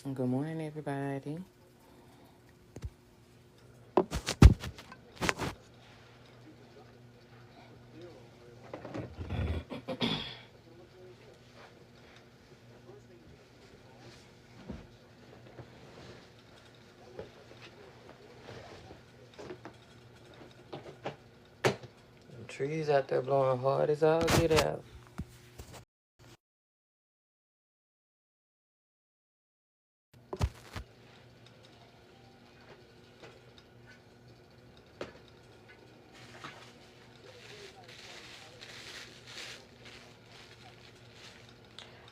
Good morning, everybody. The trees out there blowing hard as all get out.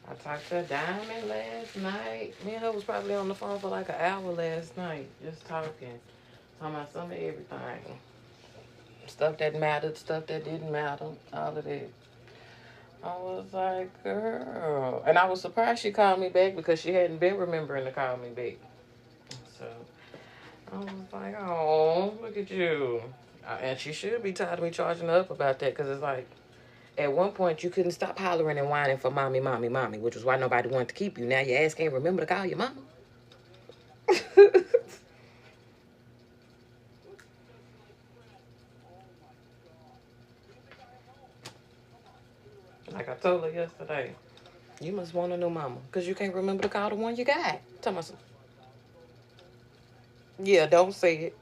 I talked to Diamond last night. Me and her was probably on the phone for like an hour last night, just talking about some of everything. Stuff that mattered, stuff that didn't matter, all of that. I was like, girl. And I was surprised she called me back because she hadn't been remembering to call me back. So I was like, oh, look at you. And she should be tired of me charging her up about that because it's like, at one point, you couldn't stop hollering and whining for mommy, mommy, mommy, which is why nobody wanted to keep you. Now your ass can't remember to call your mama. Like I told her yesterday, you must want a new mama because you can't remember to call the one you got. Tell me some. Yeah, don't say it.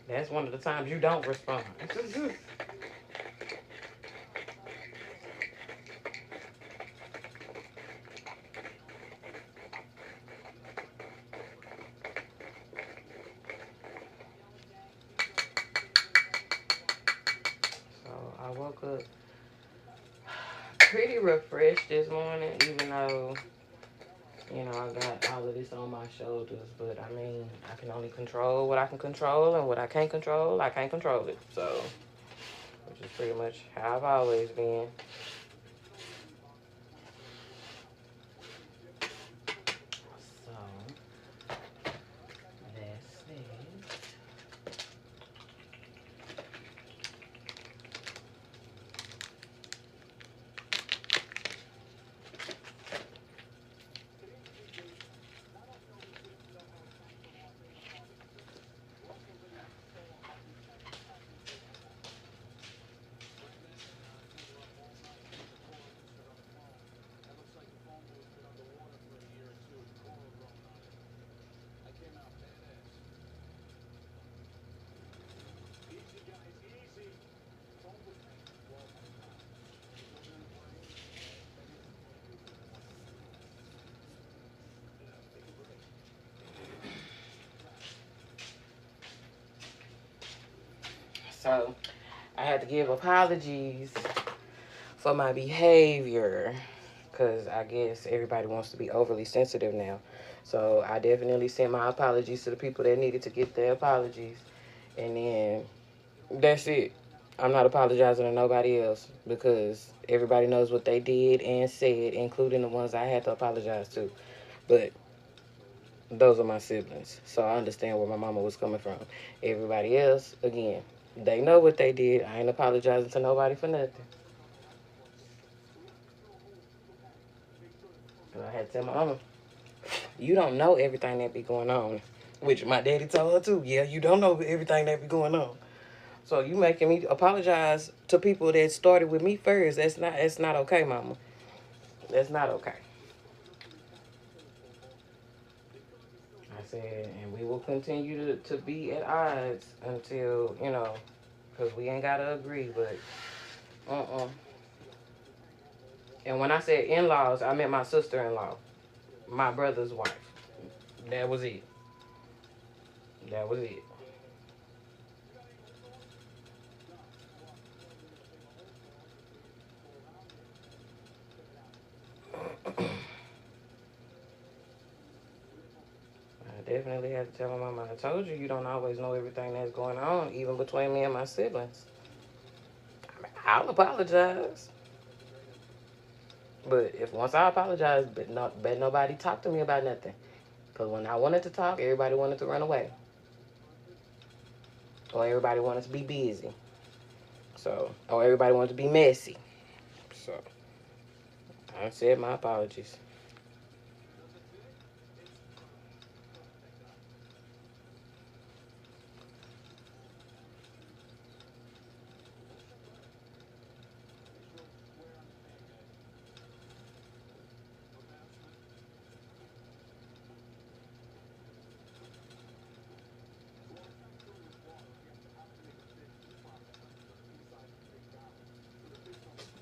That's one of the times you don't respond. So I woke up pretty refreshed this morning, even though I got all of this on my shoulders, but I mean, I can only control what I can control, and what I can't control, I can't control it. So, which is pretty much how I've always been. So, that's it. So, I had to give apologies for my behavior because I guess everybody wants to be overly sensitive now. So, I definitely sent my apologies to the people that needed to get their apologies. And then that's it. I'm not apologizing to nobody else because everybody knows what they did and said, including the ones I had to apologize to. But those are my siblings, so I understand where my mama was coming from. Everybody else, again, they know what they did. I ain't apologizing to nobody for nothing. And I had to tell my mama, you don't know everything that be going on. Which my daddy told her too. Yeah, you don't know everything that be going on. So you making me apologize to people that started with me first. That's not okay, mama. That's not okay. I said, and we will continue to be at odds until, because we ain't got to agree, but uh-uh. And when I said in-laws, I meant my sister-in-law, my brother's wife. That was it. That was it. I definitely had to tell my mama, I told you, you don't always know everything that's going on, even between me and my siblings. I'll apologize. But if once I apologize, bet nobody talk to me about nothing. Because when I wanted to talk, everybody wanted to run away. Or everybody wanted to be busy. So, or everybody wanted to be messy. So, I said my apologies.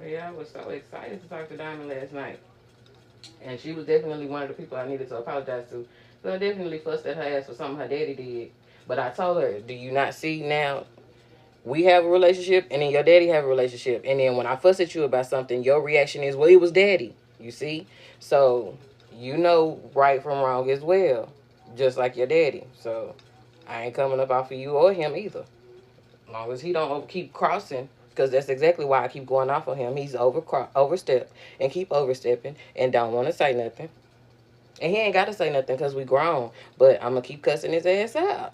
But yeah, I was so excited to talk to Diamond last night. And she was definitely one of the people I needed to apologize to. So I definitely fussed at her ass for something her daddy did. But I told her, do you not see now we have a relationship and then your daddy have a relationship. And then when I fuss at you about something, your reaction is, well, it was daddy. You see? So you know right from wrong as well. Just like your daddy. So I ain't coming up off of you or him either. As long as he don't keep crossing, because that's exactly why I keep going off on him. He's overstepped and keep overstepping and don't want to say nothing. And he ain't got to say nothing because we grown. But I'm going to keep cussing his ass out.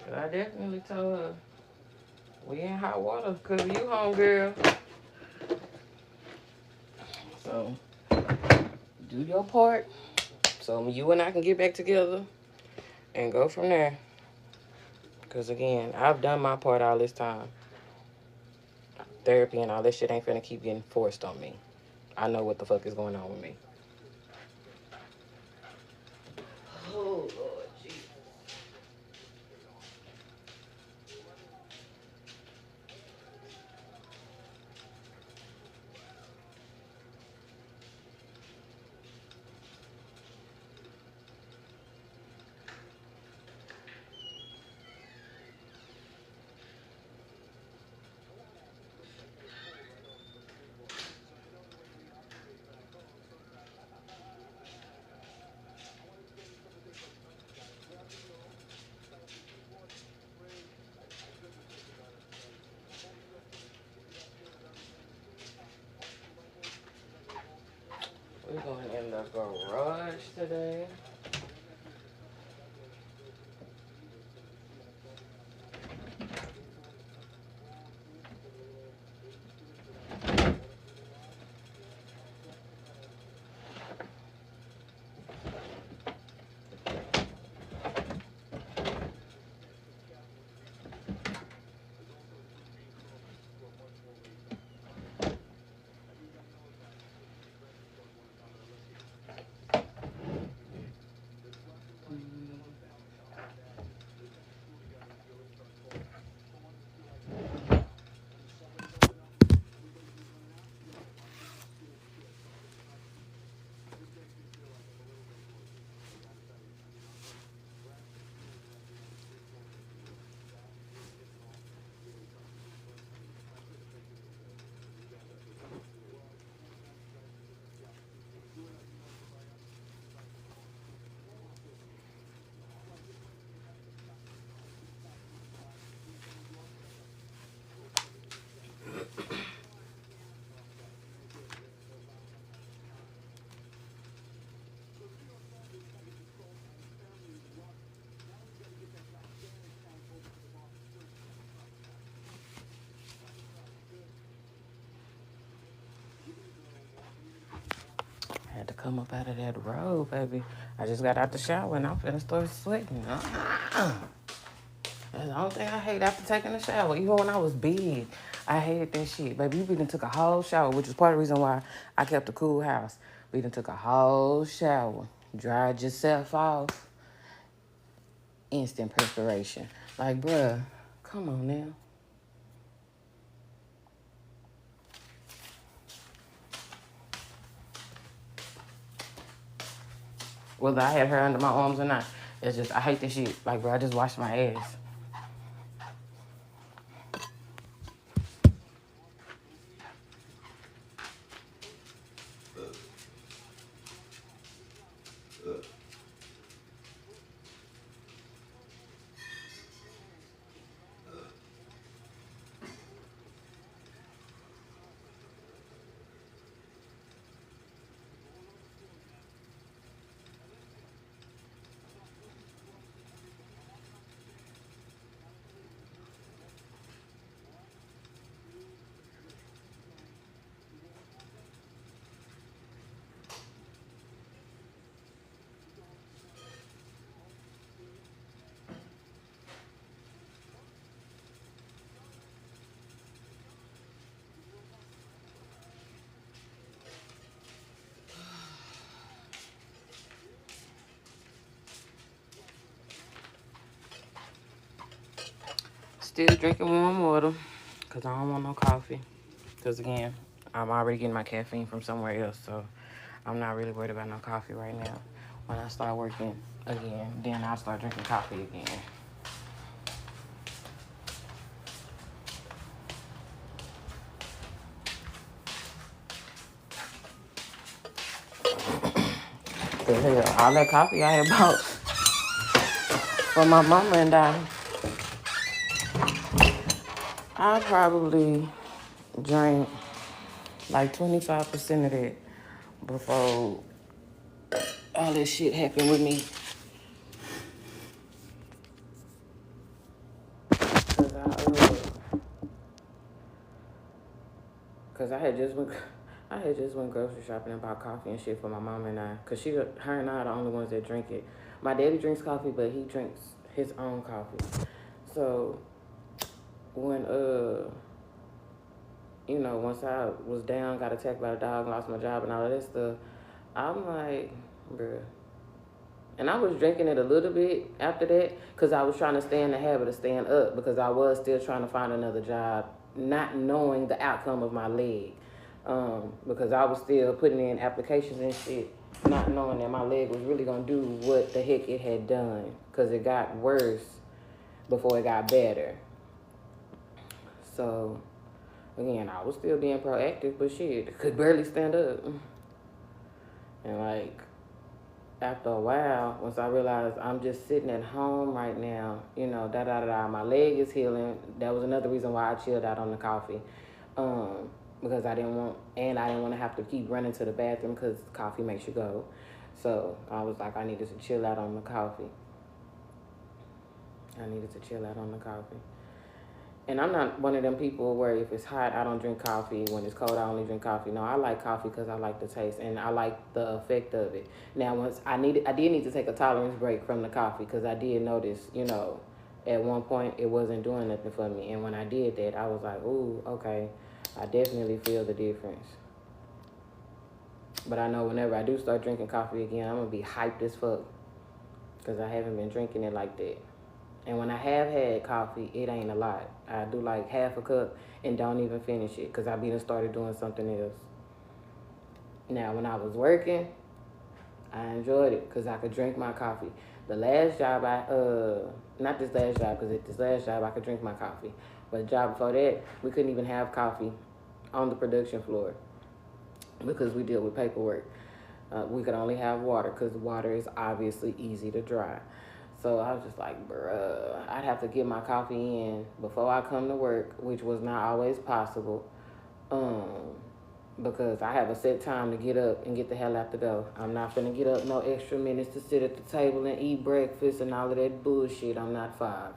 But I definitely told her, we in hot water because you home, girl. So do your part so you and I can get back together and go from there. Because again, I've done my part all this time. Therapy and all this shit ain't finna keep getting forced on me. I know what the fuck is going on with me. Oh, Lord Jesus. We're going in the garage today. Had to come up out of that road, baby. I just got out the shower and I'm finna start sweating. That's the only thing I hate after taking a shower. Even when I was big, I hated that shit. Baby, we done took a whole shower, which is part of the reason why I kept a cool house. We done took a whole shower, dried yourself off, instant perspiration. Like, bruh, come on now. Whether I had her under my arms or not, it's just, I hate this shit. Like, bro, I just washed my ass. still drinking warm water because I don't want no coffee. Because, again, I'm already getting my caffeine from somewhere else, so I'm not really worried about no coffee right now. When I start working again, then I'll start drinking coffee again. The hell, all that coffee I had bought for my mama and I probably drank like 25% of that before all this shit happened with me. Cause I had just went grocery shopping and bought coffee and shit for my mama and I. Cause her and I are the only ones that drink it. My daddy drinks coffee, but he drinks his own coffee. So when once I was down, got attacked by a dog, lost my job and all of that stuff, I'm like, bruh. And I was drinking it a little bit after that because I was trying to stay in the habit of staying up because I was still trying to find another job, not knowing the outcome of my leg. Because I was still putting in applications and shit, not knowing that my leg was really going to do what the heck it had done because it got worse before it got better. So, again, I was still being proactive, but shit, could barely stand up. And like, after a while, once I realized I'm just sitting at home right now, my leg is healing. That was another reason why I chilled out on the coffee. Because I didn't want to have to keep running to the bathroom because coffee makes you go. So I was like, I needed to chill out on the coffee. And I'm not one of them people where if it's hot, I don't drink coffee. When it's cold, I only drink coffee. No, I like coffee because I like the taste and I like the effect of it. Now, I did need to take a tolerance break from the coffee because I did notice, at one point it wasn't doing nothing for me. And when I did that, I was like, ooh, okay, I definitely feel the difference. But I know whenever I do start drinking coffee again, I'm going to be hyped as fuck because I haven't been drinking it like that. And when I have had coffee, it ain't a lot. I do like half a cup and don't even finish it because I be done started doing something else. Now, when I was working, I enjoyed it because I could drink my coffee. The last job not this last job because at this last job I could drink my coffee. But the job before that, we couldn't even have coffee on the production floor because we deal with paperwork. We could only have water because water is obviously easy to dry. So I was just like, bruh, I'd have to get my coffee in before I come to work, which was not always possible, because I have a set time to get up and get the hell out the door. I'm not finna get up no extra minutes to sit at the table and eat breakfast and all of that bullshit. I'm not 5.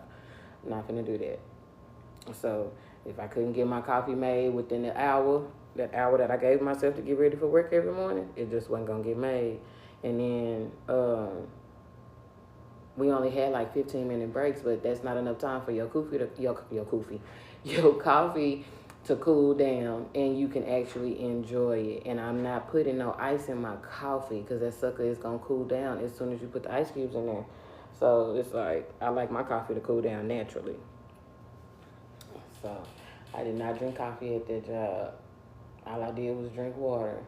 I'm not finna do that. So if I couldn't get my coffee made within that hour that I gave myself to get ready for work every morning, it just wasn't gonna get made. And then, we only had like 15-minute breaks, but that's not enough time for your coffee to cool down and you can actually enjoy it. And I'm not putting no ice in my coffee because that sucker is going to cool down as soon as you put the ice cubes in there. So it's like, I like my coffee to cool down naturally. So I did not drink coffee at that job. All I did was drink water.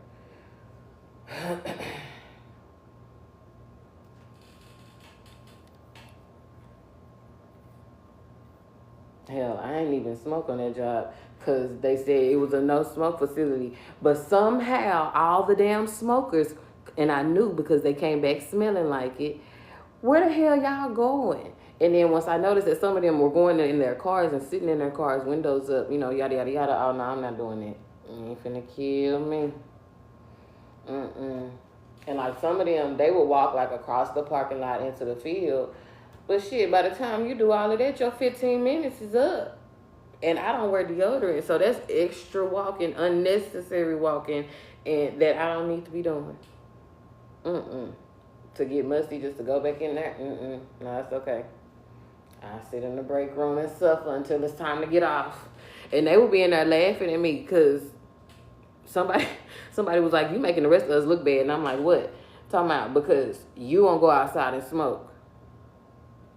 Hell, I ain't even smoke on that job because they said it was a no-smoke facility. But somehow, all the damn smokers, and I knew because they came back smelling like it, where the hell y'all going? And then once I noticed that some of them were going in their cars and sitting in their cars, windows up, yada, yada, yada. Oh, no, I'm not doing that. You ain't finna kill me. And like some of them, they would walk like across the parking lot into the field. But shit, by the time you do all of that, your 15 minutes is up. And I don't wear deodorant, so that's extra walking, unnecessary walking, and that I don't need to be doing. To get musty just to go back in there, no, it's okay. I sit in the break room and suffer until it's time to get off. And they would be in there laughing at me because somebody was like, you making the rest of us look bad. And I'm like, what? Talking about because you won't go outside and smoke.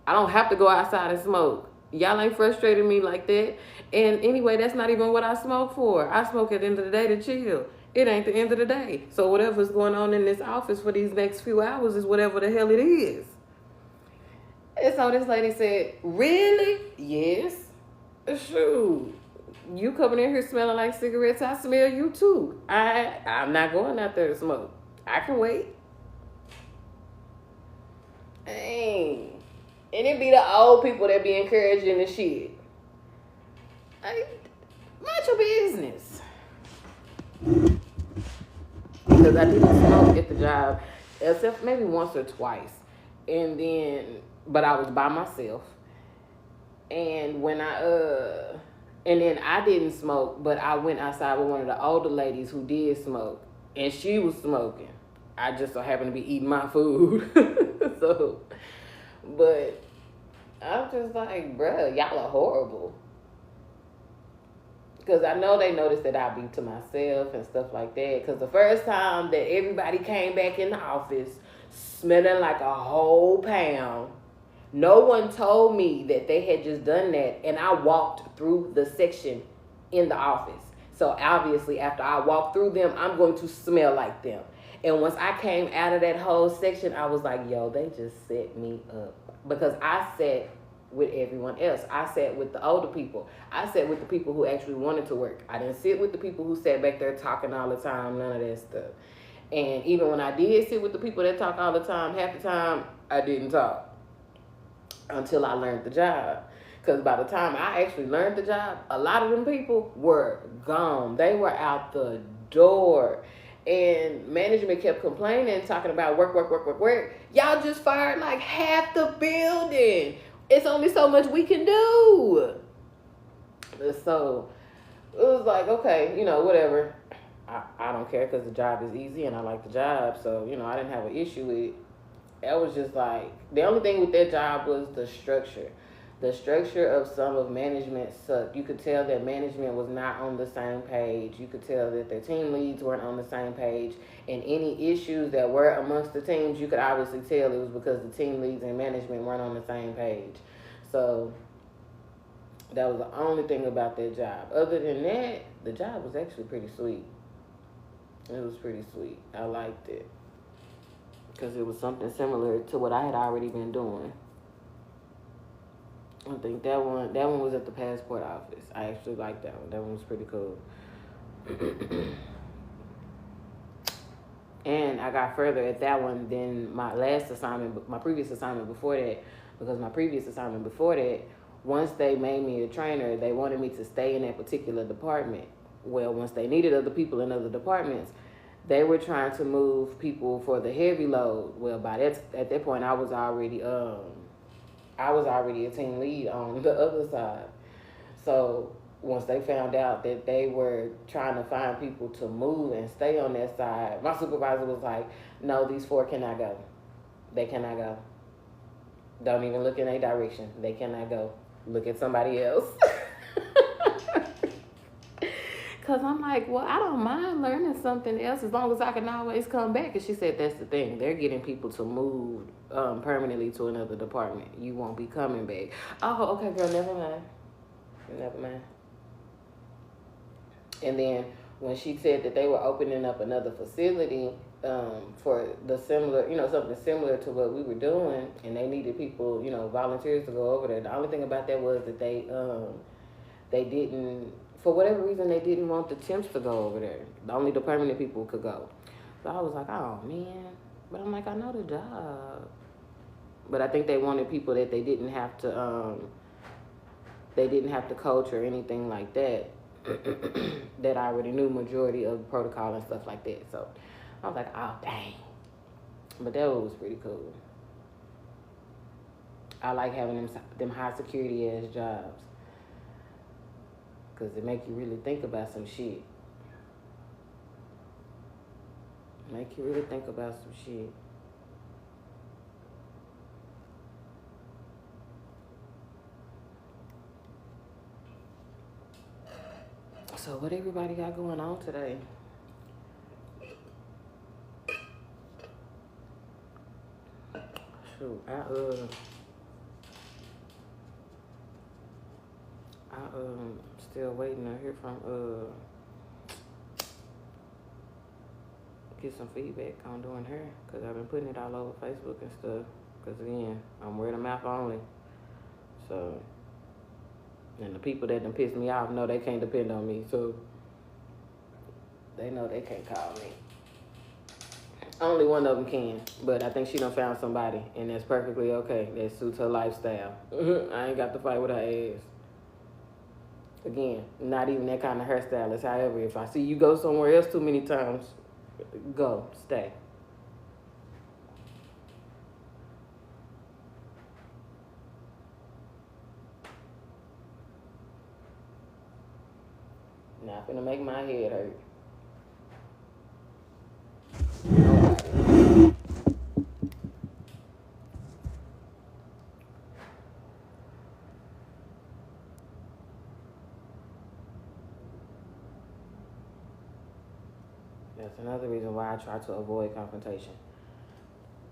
I don't have to go outside and smoke. Y'all ain't frustrated me like that. And anyway, that's not even what I smoke for. I smoke at the end of the day to chill. It ain't the end of the day. So whatever's going on in this office for these next few hours is whatever the hell it is. And so this lady said, really? Yes. Shoot. You coming in here smelling like cigarettes, I smell you too. I'm not going out there to smoke. I can wait. Dang. And it be the old people that be encouraging the shit. Like, mind your business. Because I didn't smoke at the job, except maybe once or twice. But I was by myself. And and then I didn't smoke, but I went outside with one of the older ladies who did smoke. And she was smoking. I just so happened to be eating my food. But I'm just like, bruh, y'all are horrible. Because I know they noticed that I be to myself and stuff like that. Because the first time that everybody came back in the office smelling like a whole pound, no one told me that they had just done that. And I walked through the section in the office. So obviously after I walk through them, I'm going to smell like them. And once I came out of that whole section, I was like, yo, they just set me up. Because I sat with everyone else. I sat with the older people. I sat with the people who actually wanted to work. I didn't sit with the people who sat back there talking all the time, none of that stuff. And even when I did sit with the people that talk all the time, half the time I didn't talk until I learned the job. Because by the time I actually learned the job, a lot of them people were gone. They were out the door. And management kept complaining, talking about work. Y'all just fired like half the building. It's only so much we can do. So it was like, okay, whatever. I don't care because the job is easy and I like the job. So, I didn't have an issue with it. It was just like, the only thing with that job was the structure. The structure of some of management sucked. You could tell that management was not on the same page. You could tell that their team leads weren't on the same page. And any issues that were amongst the teams, you could obviously tell it was because the team leads and management weren't on the same page. So that was the only thing about that job. Other than that, the job was actually pretty sweet. It was pretty sweet. I liked it. Because it was something similar to what I had already been doing. I think that one was at the passport office. I actually liked that one. That one was pretty cool. And I got further at that one than my previous assignment before that. Because my previous assignment before that, once they made me a trainer, they wanted me to stay in that particular department. Well, once they needed other people in other departments, they were trying to move people for the heavy load. Well, at that point, I was already a team lead on the other side. So once they found out that they were trying to find people to move and stay on that side, my supervisor was like, no, these 4 cannot go. They cannot go. Don't even look in their direction. They cannot go. Look at somebody else. Because I'm like, well, I don't mind learning something else as long as I can always come back. And she said, that's the thing. They're getting people to move permanently to another department. You won't be coming back. Oh, okay, girl, never mind. And then when she said that they were opening up another facility for the similar, something similar to what we were doing, and they needed people, volunteers to go over there. The only thing about that was that they didn't, for whatever reason, they didn't want the temps to go over there. Only the permanent people could go. So I was like, oh, man. But I'm like, I know the job. But I think they wanted people that they didn't have to coach or anything like that. That I already knew majority of the protocol and stuff like that. So I was like, oh, dang. But that was pretty cool. I like having them high security ass jobs. Because it make you really think about some shit. So what everybody got going on today? Shoot, Still waiting to hear from get some feedback on doing hair, because I've been putting it all over Facebook and stuff, because again, I'm word of mouth only. So, and the people that done piss me off know they can't depend on me, so they know they can't call me. Only one of them can, but I think she done found somebody, and that's perfectly okay. That suits her lifestyle. I ain't got to fight with her ass. Again, not even that kind of hairstylist. However, if I see you go somewhere else too many times, go, stay. Not finna make my head hurt. That's another reason why I try to avoid confrontation.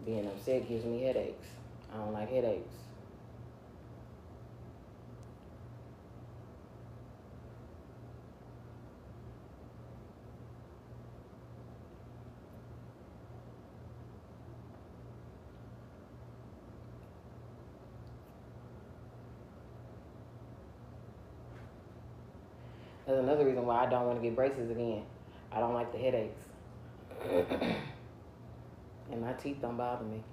Being upset gives me headaches. I don't like headaches. That's another reason why I don't want to get braces again. I don't like the headaches. And my teeth don't bother me.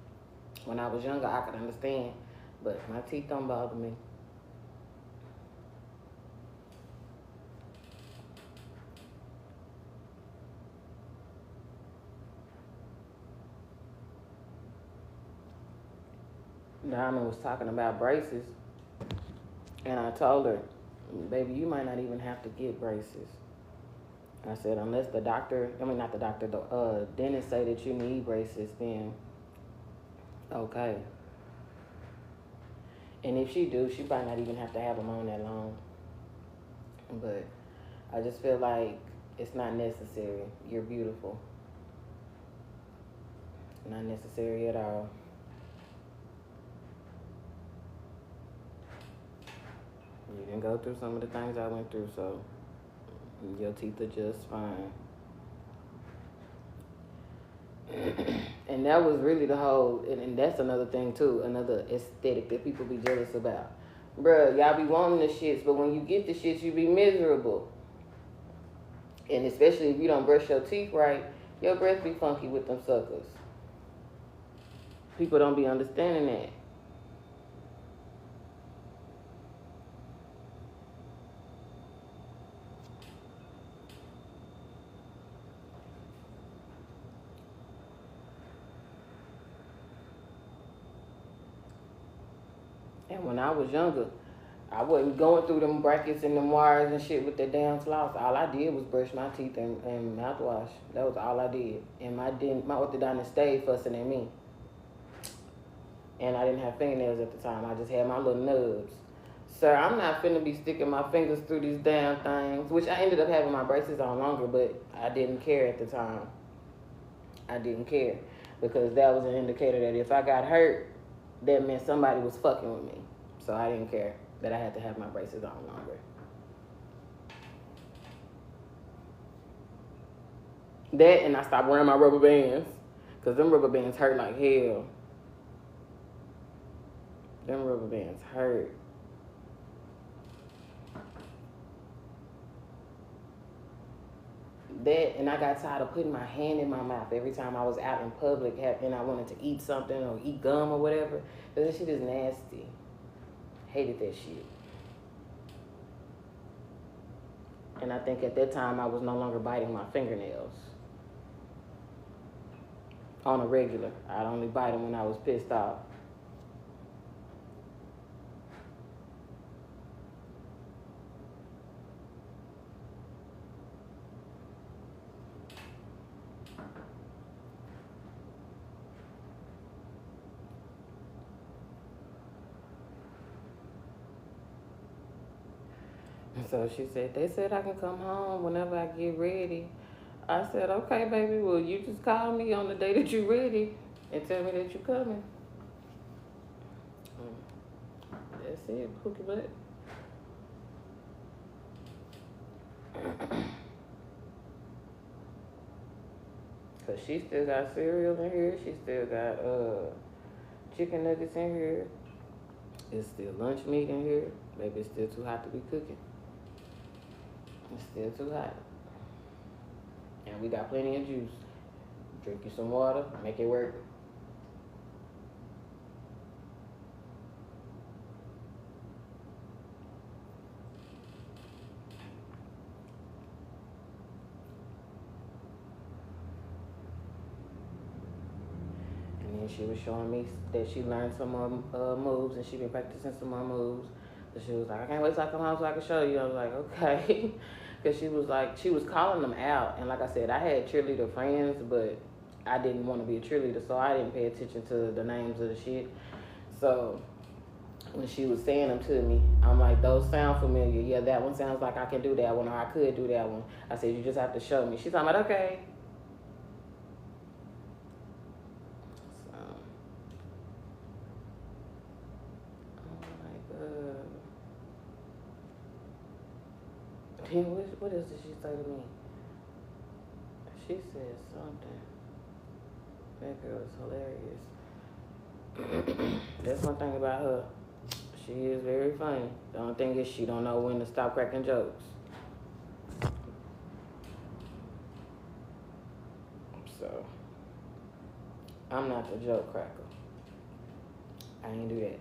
When I was younger, I could understand, but my teeth don't bother me. Diamond was talking about braces, and I told her, baby, you might not even have to get braces. I said, unless the doctor, not the doctor, the dentist say that you need braces, then okay. And if she do, she might not even have to have them on that long. But I just feel like it's not necessary. You're beautiful. Not necessary at all. You didn't go through some of the things I went through, so your teeth are just fine. And that was really the whole, and that's another thing too, another aesthetic that people be jealous about. Bruh, y'all be wanting the shits, but when you get the shits, you be miserable. And especially if you don't brush your teeth right, your breath be funky with them suckers. People don't be understanding that. And when I was younger, I wasn't going through them brackets and them wires and shit with that damn floss. All I did was brush my teeth and mouthwash. That was all I did. And my orthodontist stayed fussing at me. And I didn't have fingernails at the time. I just had my little nubs. Sir, I'm not finna be sticking my fingers through these damn things, which I ended up having my braces on longer, but I didn't care at the time. I didn't care because that was an indicator that if I got hurt, that meant somebody was fucking with me. So I didn't care that I had to have my braces on longer. That, and I stopped wearing my rubber bands because them rubber bands hurt like hell. Them rubber bands hurt. That, and I got tired of putting my hand in my mouth every time I was out in public and I wanted to eat something or eat gum or whatever. Because that shit is nasty. Hated that shit. And I think at that time I was no longer biting my fingernails on a regular. I'd only bite them when I was pissed off. So she said, they said I can come home whenever I get ready. I said, okay, baby, well, you just call me on the day that you're ready and tell me that you're coming. That's it, Pookie butt. Cause she still got cereal in here. She still got chicken nuggets in here. It's still lunch meat in here. Maybe it's still too hot to be cooking. It's still too hot. And we got plenty of juice. Drink you some water, make it work. And then she was showing me that she learned some more moves, and she been practicing some more moves. So she was like, I can't wait till I come home so I can show you. I was like, okay. Because she was calling them out. And like I said, I had cheerleader friends, but I didn't want to be a cheerleader, so I didn't pay attention to the names of the shit. So when she was saying them to me, I'm like, those sound familiar. Yeah, that one sounds like I can do that one, or I could do that one. I said, you just have to show me. She's talking about, okay. So, I'm like, what else did she say to me? She said something. That girl is hilarious. That's one thing about her. She is very funny. The only thing is she don't know when to stop cracking jokes. So, I'm not the joke cracker. I ain't do that.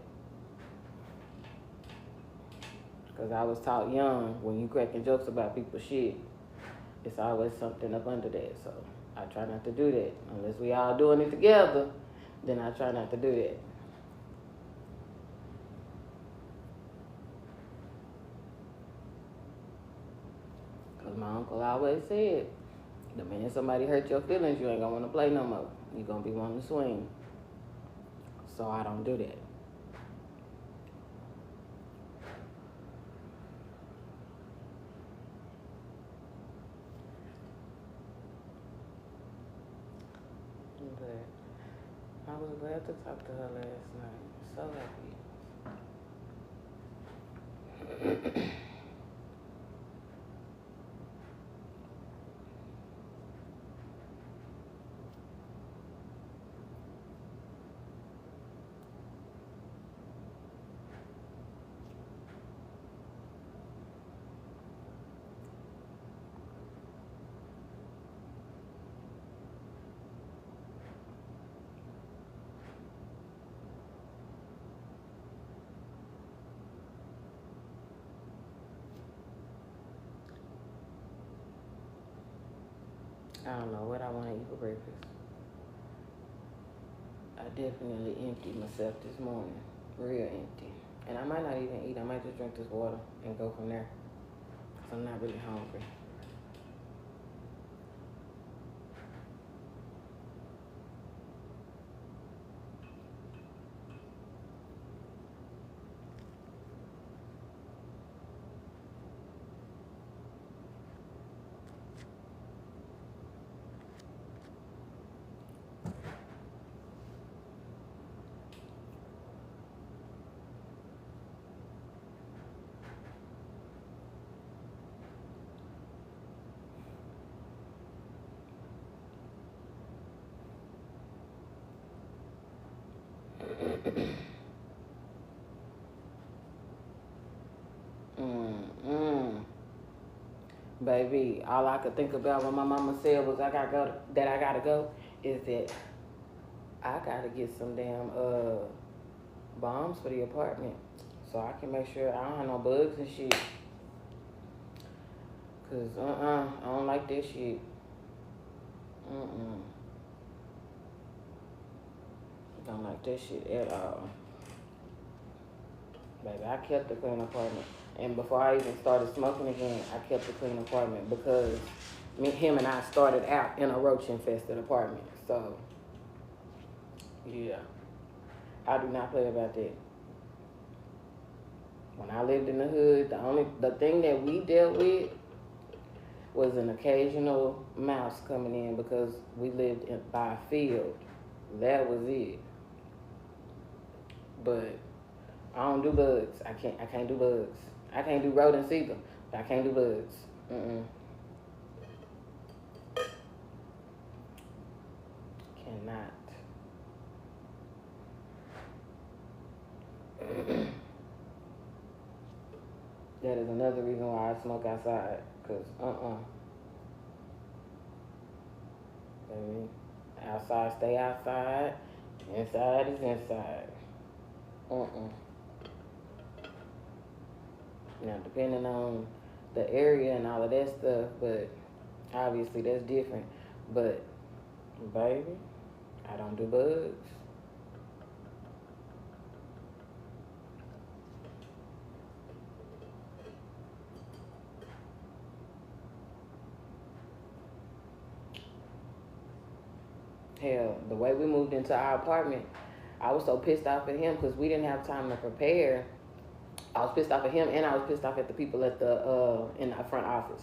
Because I was taught young, when you cracking jokes about people's shit, it's always something up under that. So, I try not to do that. Unless we all doing it together, then I try not to do that. Because my uncle always said, the minute somebody hurt your feelings, you ain't gonna want to play no more. You're gonna be wanting to swing. So I don't do that. But I was glad to talk to her last night. So happy. I don't know what I want to eat for breakfast. I definitely emptied myself this morning. Real empty. And I might not even eat. I might just drink this water and go from there. Because I'm not really hungry. Baby, all I could think about when my mama said was I gotta go, is that I gotta get some damn bombs for the apartment. So I can make sure I don't have no bugs and shit. Cause I don't like that shit. Don't like that shit at all. Baby, I kept the clean apartment. And before I even started smoking again, I kept a clean apartment because him and I started out in a roach infested apartment. So, yeah, I do not play about that. When I lived in the hood, the thing that we dealt with was an occasional mouse coming in because we lived by a field. That was it. But I don't do bugs. I can't do bugs. I can't do rodents either. But I can't do bugs. Mm-mm. Cannot. That is another reason why I smoke outside. Cause baby, outside stay outside. Inside is inside. Uh-uh. Now depending on the area and all of that stuff, but obviously that's different. But baby, I don't do bugs. Hell, the way we moved into our apartment, I was so pissed off at him because we didn't have time to prepare. I was pissed off at him and I was pissed off at the people at the in the front office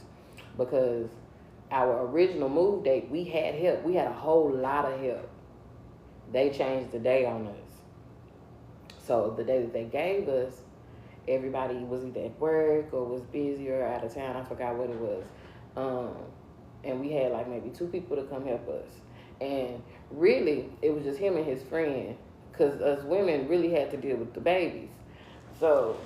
because our original move date we had help. We had a whole lot of help. They changed the day on us. So the day that they gave us, everybody was either at work or was busy or out of town. I forgot what it was. Um, and we had like maybe two people to come help us. And really, it was just him and his friend because us women really had to deal with the babies. So,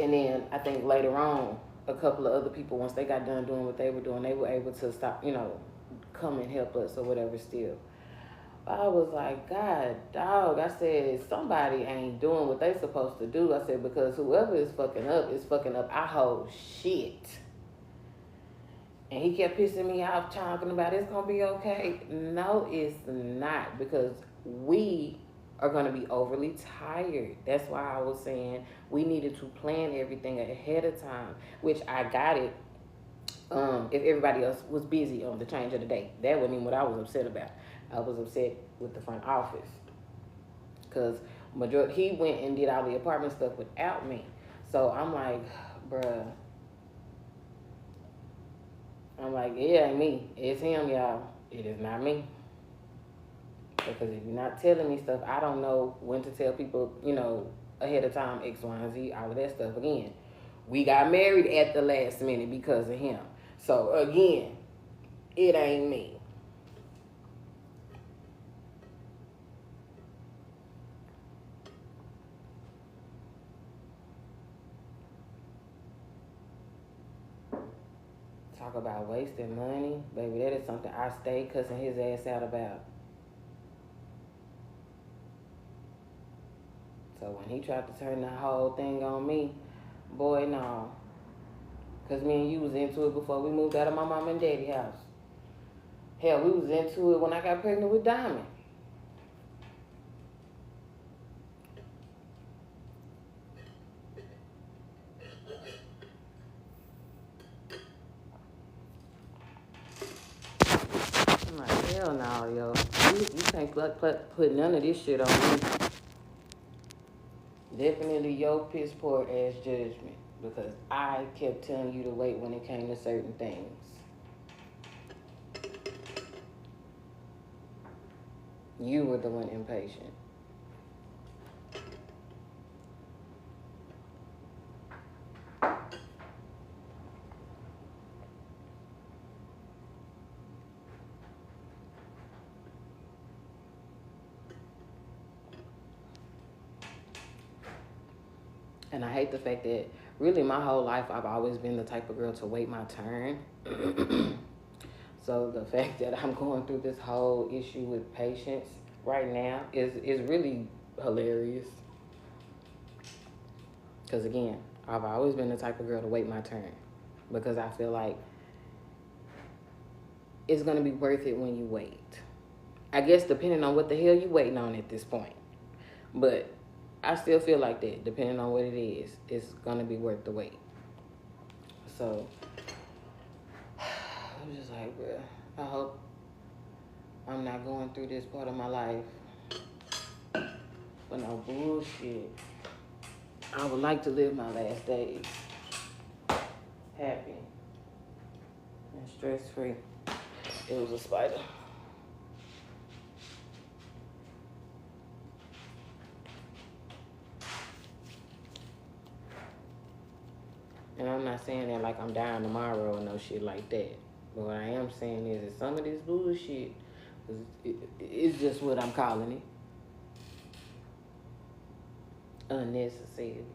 and then I think later on, a couple of other people, once they got done doing what they were doing, they were able to stop, come and help us or whatever still. I was like, God, dog. I said, somebody ain't doing what they supposed to do. I said, because whoever is fucking up our whole shit. And he kept pissing me off talking about it's going to be okay. No, it's not, because we are going to be overly tired. That's why I was saying we needed to plan everything ahead of time, which I got it. If everybody else was busy on the change of the day, that wasn't even what I was upset about. I was upset with the front office because he went and did all the apartment stuff without me. So I'm like, bruh. I'm like, it ain't me. It's him, y'all. It is not me. Because if you're not telling me stuff, I don't know when to tell people, ahead of time, X, Y, and Z, all of that stuff. Again, we got married at the last minute because of him. So, again, it ain't me. Talk about wasting money. Baby, that is something I stay cussing his ass out about. So when he tried to turn the whole thing on me, boy, no. Because me and you was into it before we moved out of my mom and daddy house. Hell, we was into it when I got pregnant with Diamond. I'm like, hell no, yo. You can't put none of this shit on me. Definitely your piss poor ass judgment. Because I kept telling you to wait when it came to certain things. You were the one impatient. And I hate the fact that really my whole life I've always been the type of girl to wait my turn. So the fact that I'm going through this whole issue with patience right now is really hilarious. Because again, I've always been the type of girl to wait my turn. Because I feel like it's going to be worth it when you wait. I guess depending on what the hell you waiting on at this point. But I still feel like that, depending on what it is, it's gonna be worth the wait. So I'm just like, bruh, I hope I'm not going through this part of my life for no bullshit. I would like to live my last days happy and stress free. It was a spider. And I'm not saying that like I'm dying tomorrow or no shit like that. But what I am saying is that some of this bullshit is just what I'm calling it. Unnecessary.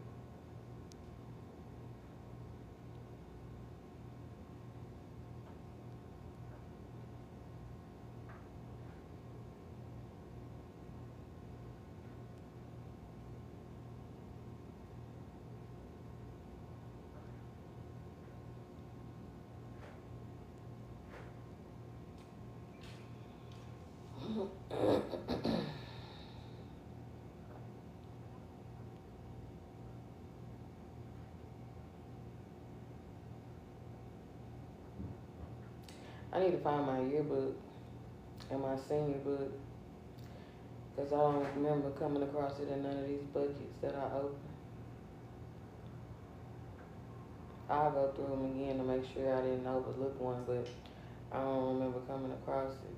I need to find my yearbook and my senior book because I don't remember coming across it in none of these buckets that I opened. I'll go through them again to make sure I didn't overlook one, but I don't remember coming across it.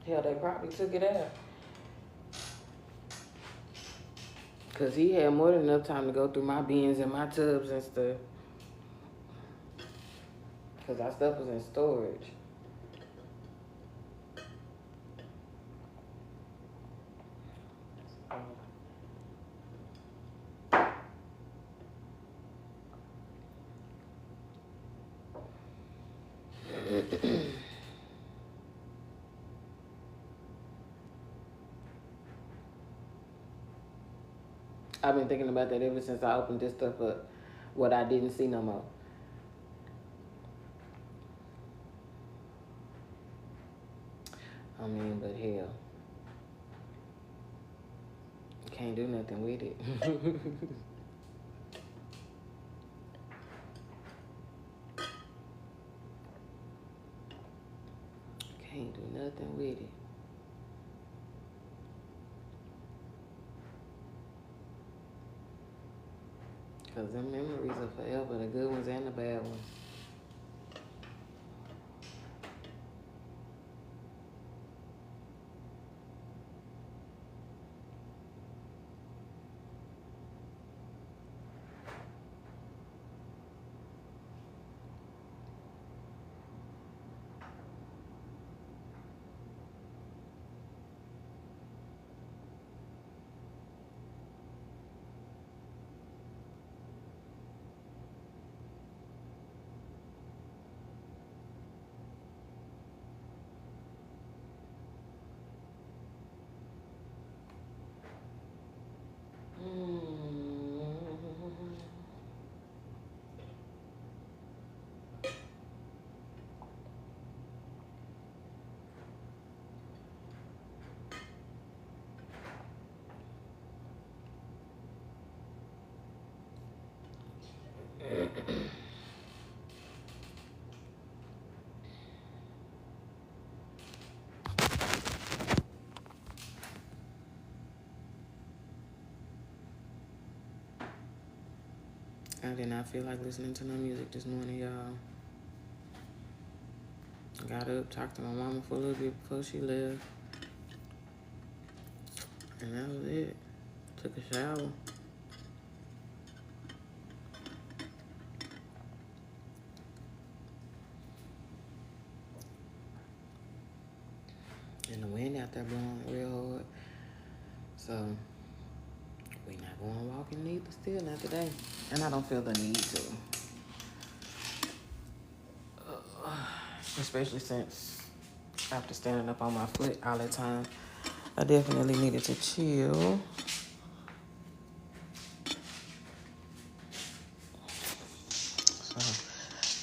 Hell, they probably took it out. Because he had more than enough time to go through my bins and my tubs and stuff. Because our stuff was in storage. I've been thinking about that ever since I opened this stuff up. What I didn't see no more. I mean, but hell. Can't do nothing with it. Can't do nothing with it. Because them memories are forever, the good ones and the bad ones. I did not feel like listening to no music this morning, y'all. Got up, talked to my mama for a little bit before she left. And that was it. Took a shower. And the wind out there blowing real hard. So, we not going walking neither still, not today. And I don't feel the need to. Especially since after standing up on my foot all the time, I definitely needed to chill. So,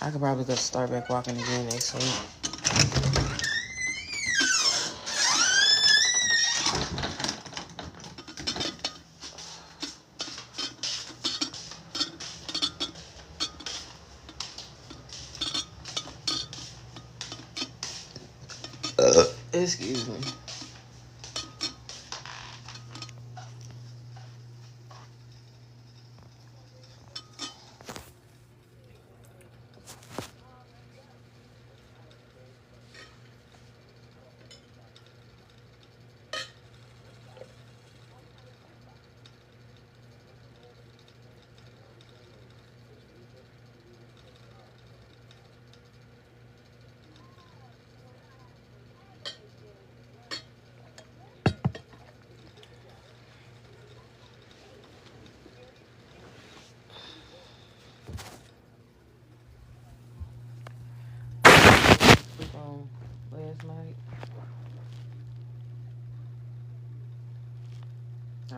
I could probably go start back walking again next week. Excuse me.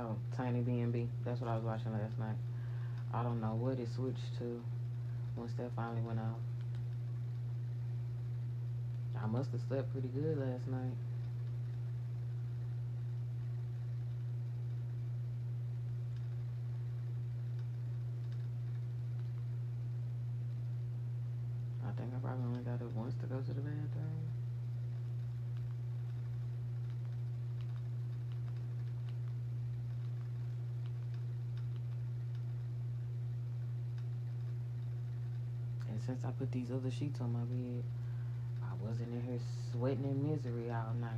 Oh, Tiny B&B. That's what I was watching last night. I don't know what it switched to once that finally went off. I must have slept pretty good last night. I think I probably only got up once to go to the bathroom. And since I put these other sheets on my bed, I wasn't in here sweating in misery all night.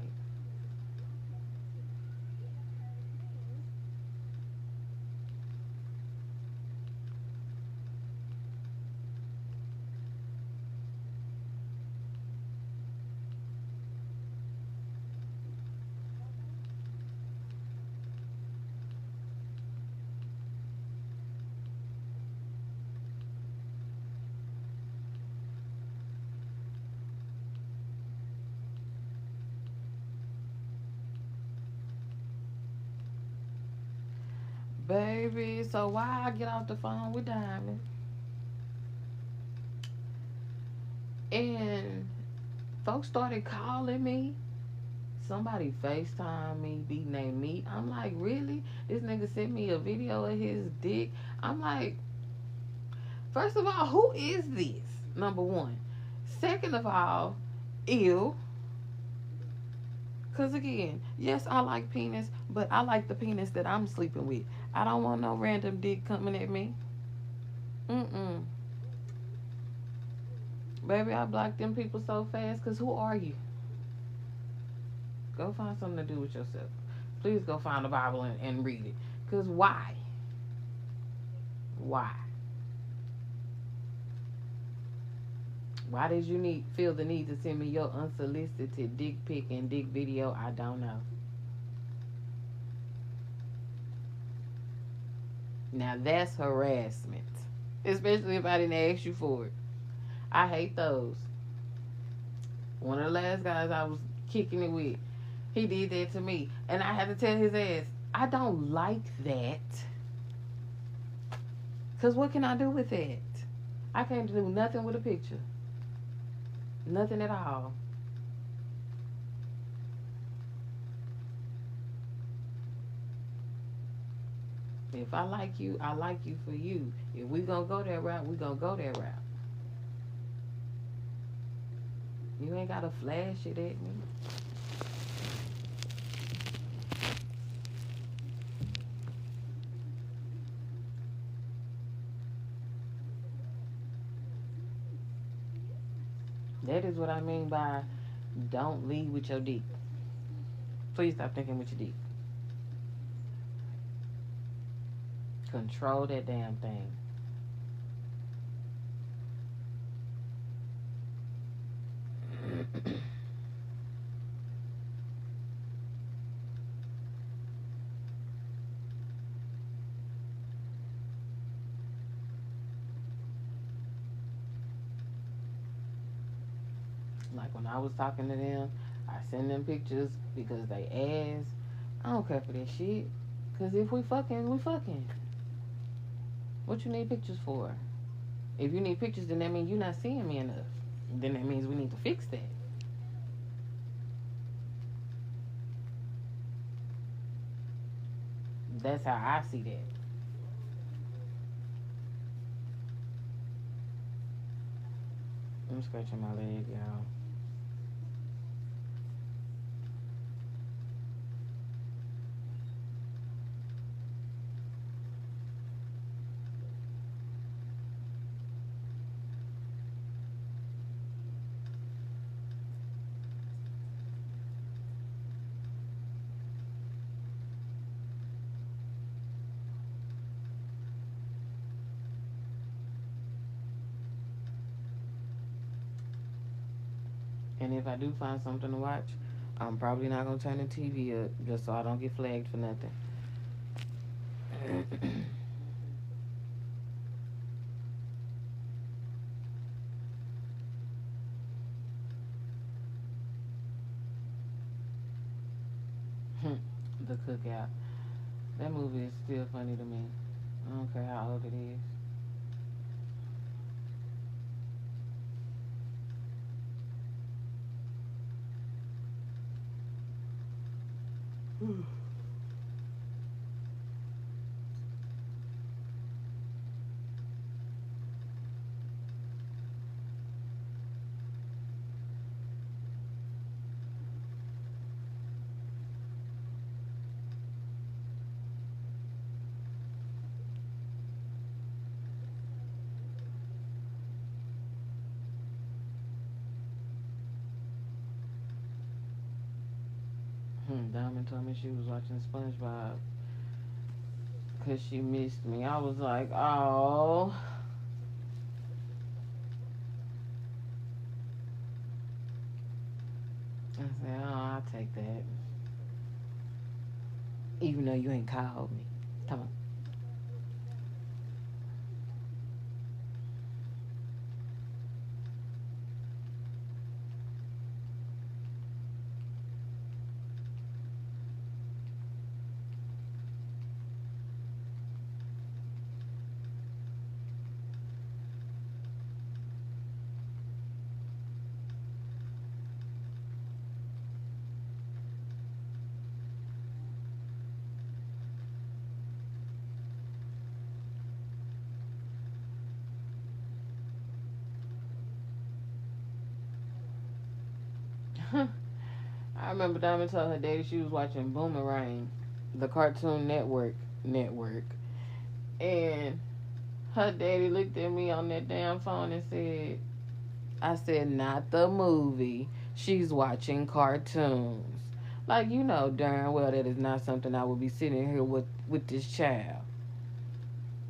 Baby, so why I get off the phone with Diamond and folks started calling me. Somebody FaceTime me, beating their meat. I'm like, really? This nigga sent me a video of his dick. I'm like, first of all, who is this? Number one. Second of all, ew. Because again, yes, I like penis, but I like the penis that I'm sleeping with. I don't want no random dick coming at me. Mm-mm. Baby, I blocked them people so fast because who are you? Go find something to do with yourself. Please go find the Bible and read it. Because why? Why? Why did you feel the need to send me your unsolicited dick pic and dick video? I don't know. Now that's harassment. Especially if I didn't ask you for it. I hate those. One of the last guys I was kicking it with, he did that to me. And I had to tell his ass, I don't like that. Because what can I do with that? I can't do nothing with a picture. Nothing at all. If I like you, I like you for you. If we gonna go that route, we gonna go that route. You ain't gotta flash it at me. That is what I mean by don't lead with your dick. Please stop thinking with your dick. Control that damn thing. Like when I was talking to them, I send them pictures because they asked. I don't care for that shit. Cause if we fucking, we fucking. What you need pictures for? If you need pictures, then that means you're not seeing me enough. Then that means we need to fix that. That's how I see that. I'm scratching my leg, y'all. And if I do find something to watch, I'm probably not gonna turn the TV up just so I don't get flagged for nothing. The cookout. That movie is still funny to me. I don't care how old it is. Diamond told me she was watching SpongeBob because she missed me. I was like, oh. I said, oh, I'll take that. Even though you ain't called me. Come on. I remember Diamond told her daddy she was watching Boomerang, the Cartoon Network. And her daddy looked at me on that damn phone and said, I said, not the movie. She's watching cartoons. Like, you know darn well that is not something I would be sitting here with this child.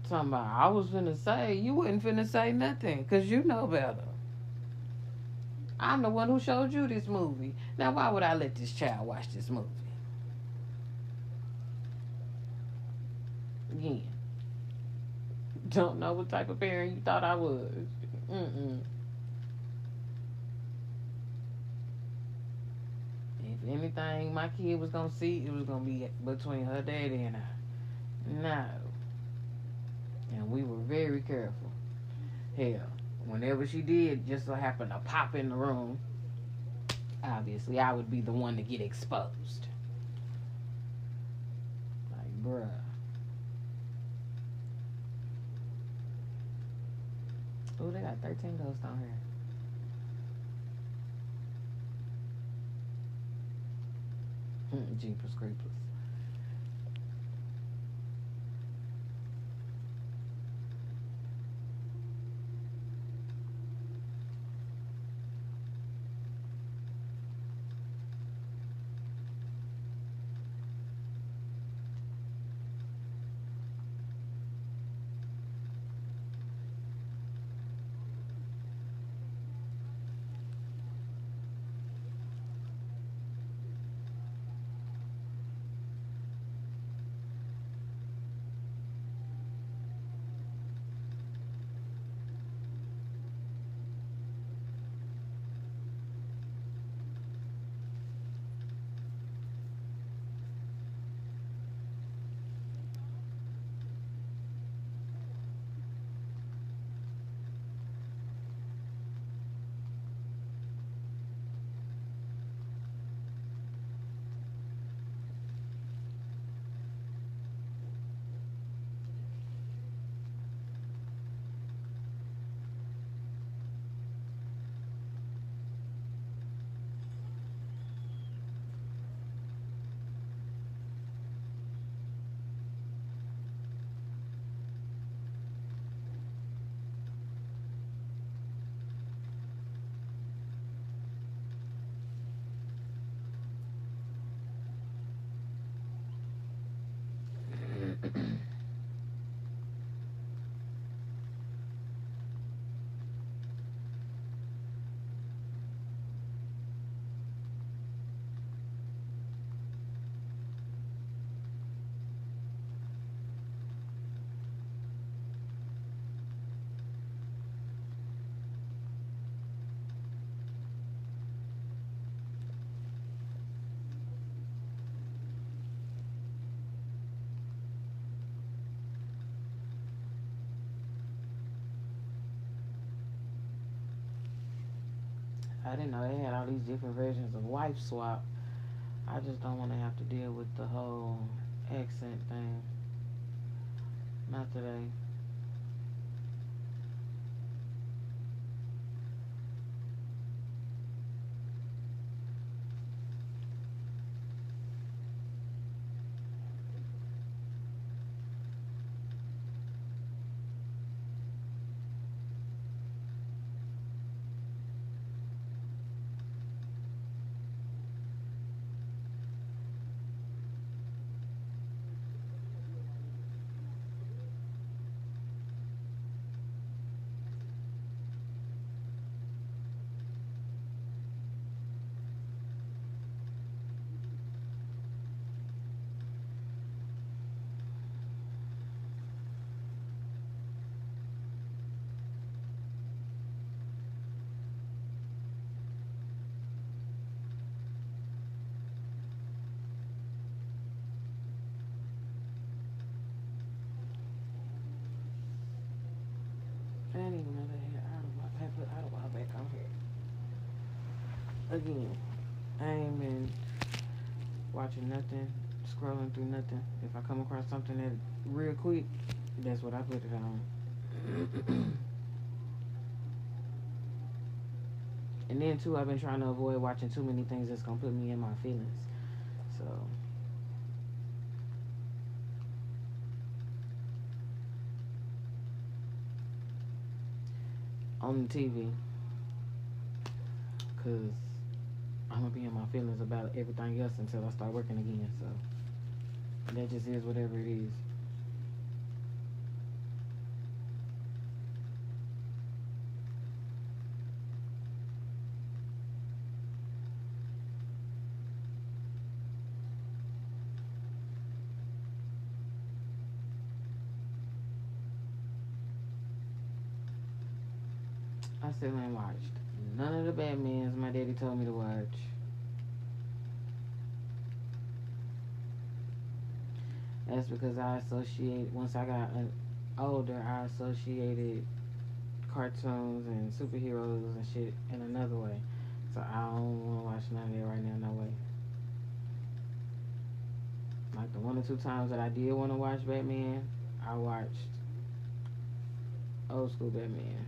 Talking about, I was finna say, you wasn't finna say nothing, because you know better. I'm the one who showed you this movie. Now, why would I let this child watch this movie? Again, don't know what type of parent you thought I was. Mm-mm. If anything my kid was gonna see, it was gonna be between her daddy and I. No. And we were very careful. Hell, whenever she did just so happen to pop in the room, obviously I would be the one to get exposed. Like, bruh. Oh, they got 13 ghosts on here. Jeepers creepers. I didn't know they had all these different versions of wife swap. I just don't want to have to deal with the whole accent thing. Not today. I didn't even know they had put Idlewild back on here. Again, I ain't been watching nothing, scrolling through nothing. If I come across something that real quick, that's what I put it on. And then too, I've been trying to avoid watching too many things that's gonna put me in my feelings. So on the TV, cause I'm gonna be in my feelings about everything else until I start working again. So that just is whatever it is. I still ain't watched none of the Batmans my daddy told me to watch. That's because I associate once I got older, I associated cartoons and superheroes and shit in another way. So I don't want to watch none of that right now, no way. Like the one or two times that I did want to watch Batman, I watched old school Batman.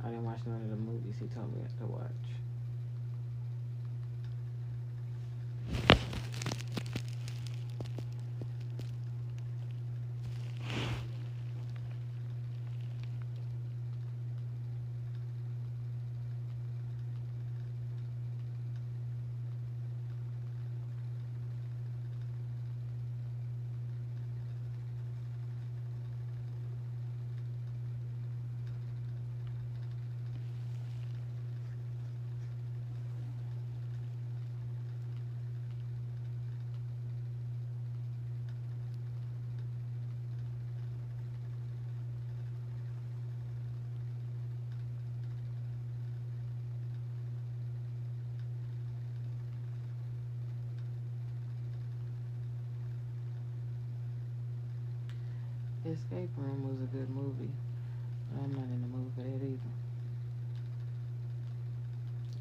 I didn't watch none of the movies he told me to watch. Escape Room was a good movie. I'm not in the mood for that either.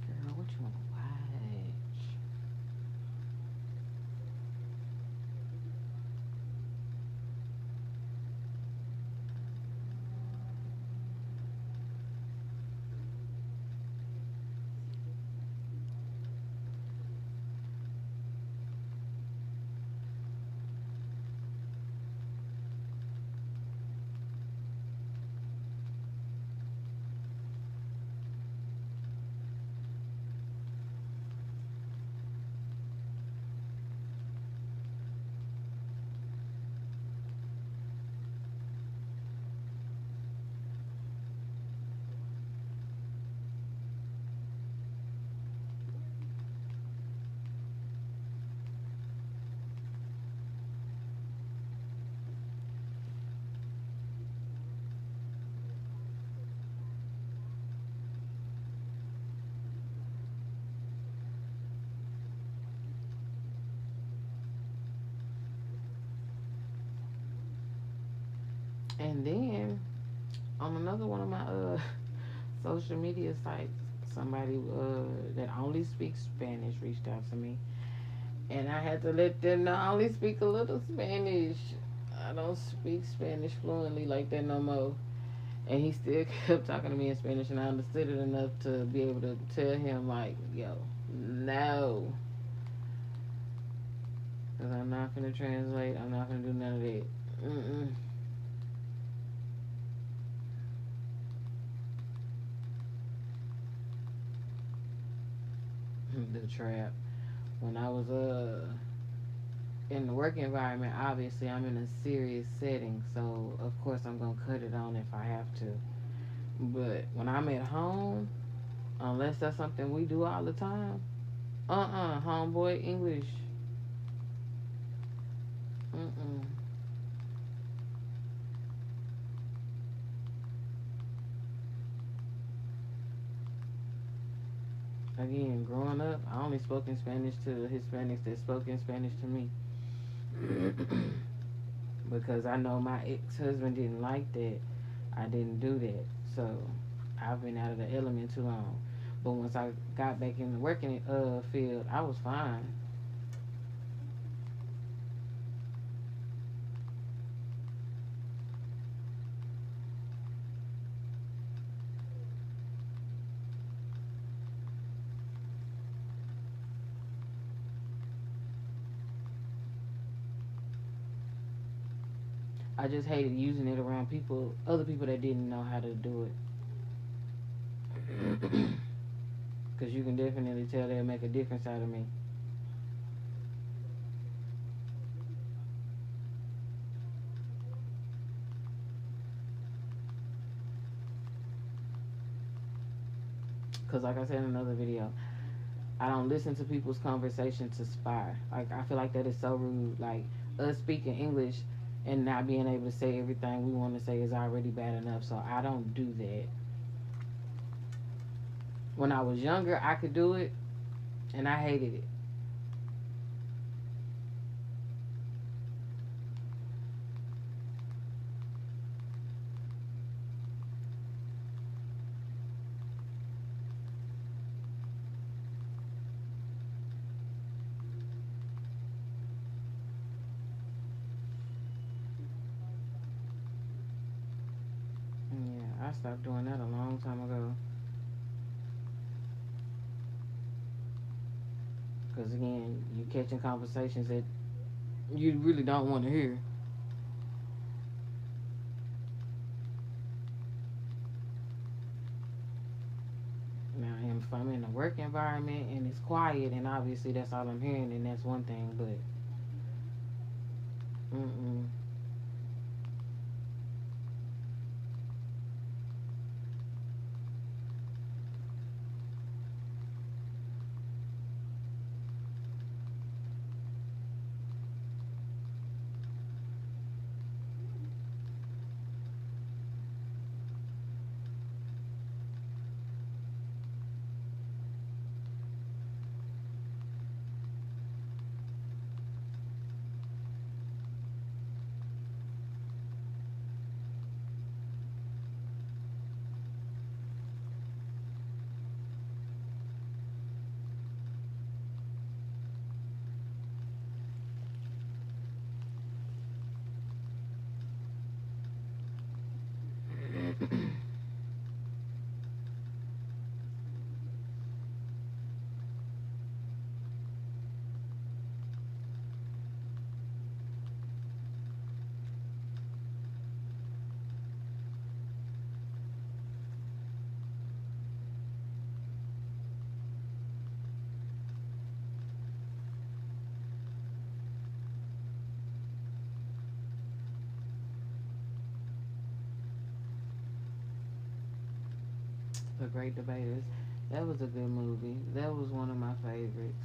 Girl, what you want to watch? And then on another one of my social media sites, Somebody that only speaks Spanish reached out to me, and I had to let them know I only speak a little Spanish. I don't speak Spanish fluently like that no more. And he still kept talking to me in Spanish, and I understood it enough to be able to tell him, like, yo, no. Because I'm not going to translate. I'm not going to do none of that. Mm-mm. The trap. When I was in the work environment, obviously I'm in a serious setting, so of course I'm gonna cut it on if I have to. But when I'm at home, unless that's something we do all the time, homeboy English. Mm-mm. Again, growing up, I only spoke in Spanish to the Hispanics that spoke in Spanish to me. Because I know my ex-husband didn't like that. I didn't do that. So I've been out of the element too long. But once I got back in the working field, I was fine. I just hated using it around people, other people that didn't know how to do it. Because you can definitely tell they'll make a difference out of me. Because, like I said in another video, I don't listen to people's conversation to spy. Like, I feel like that is so rude. Like, us speaking English and not being able to say everything we want to say is already bad enough. So I don't do that. When I was younger, I could do it, and I hated it. Yeah, I stopped doing that a long time ago. Because, again, you catching conversations that you really don't want to hear. Now, if I'm in a work environment and it's quiet, and obviously that's all I'm hearing, and that's one thing. But, mm-mm. The Great Debaters. That was a good movie. That was one of my favorites.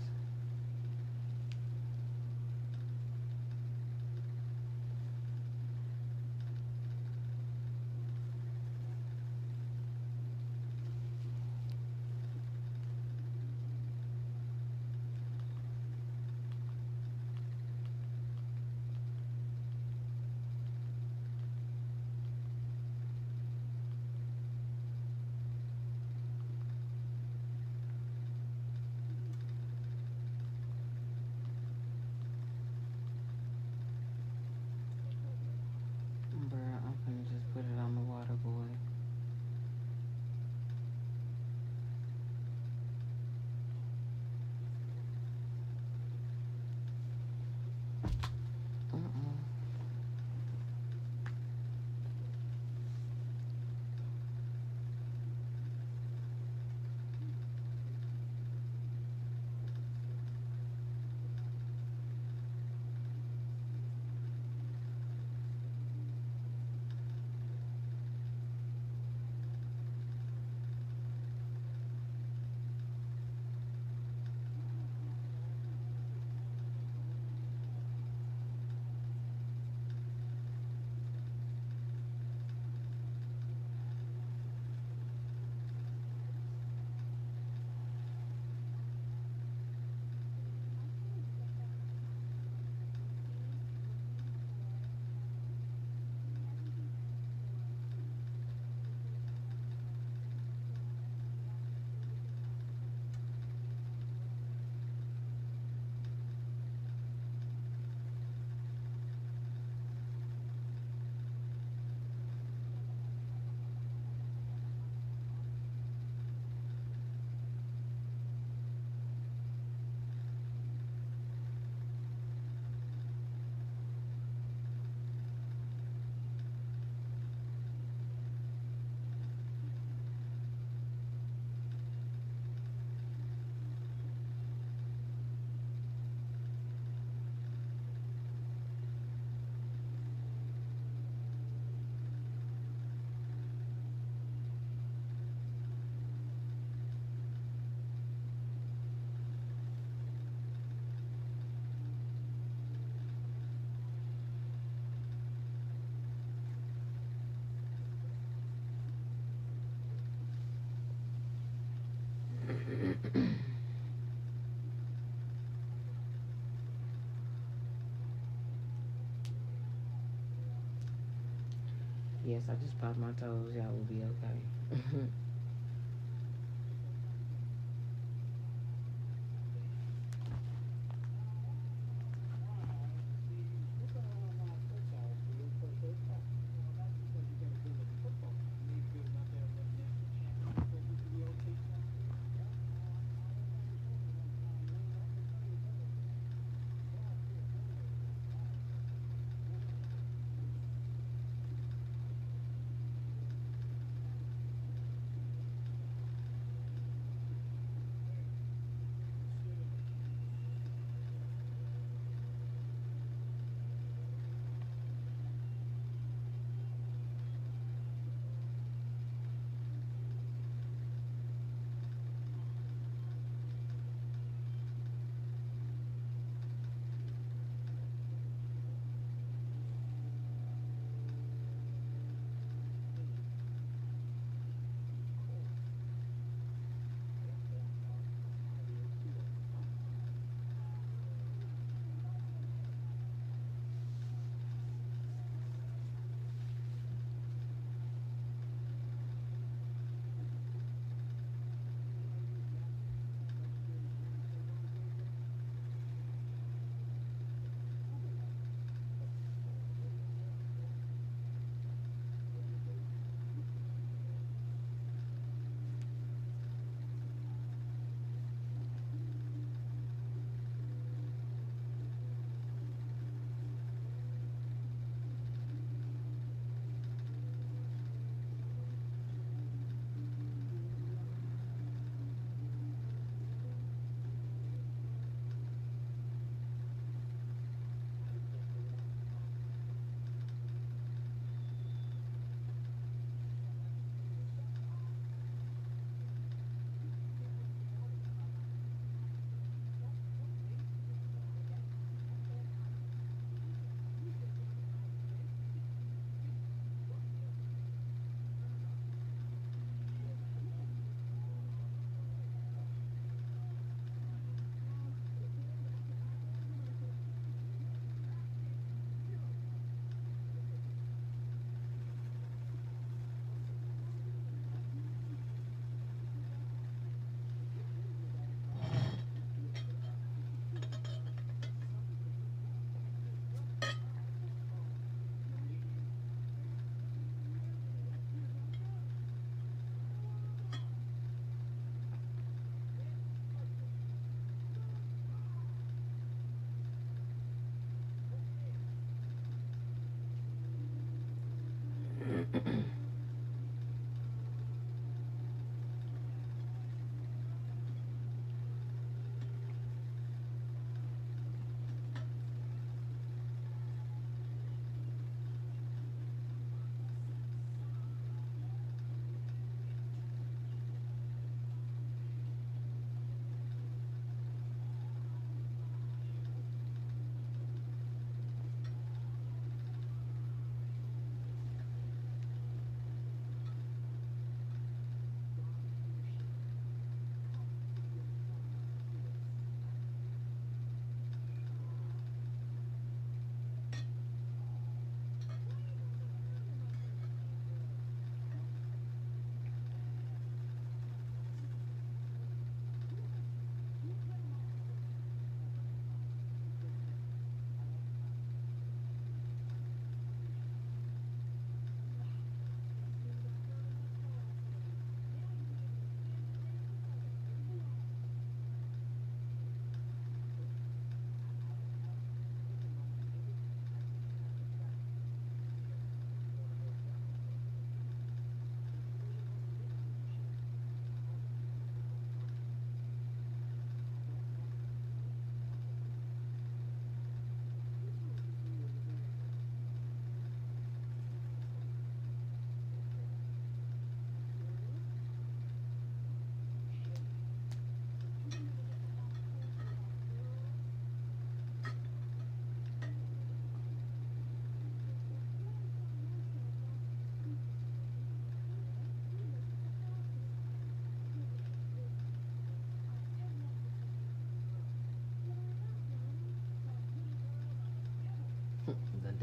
Mm-mm. Yes, I just popped my toes. Y'all will be okay.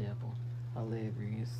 devil. Hilarious.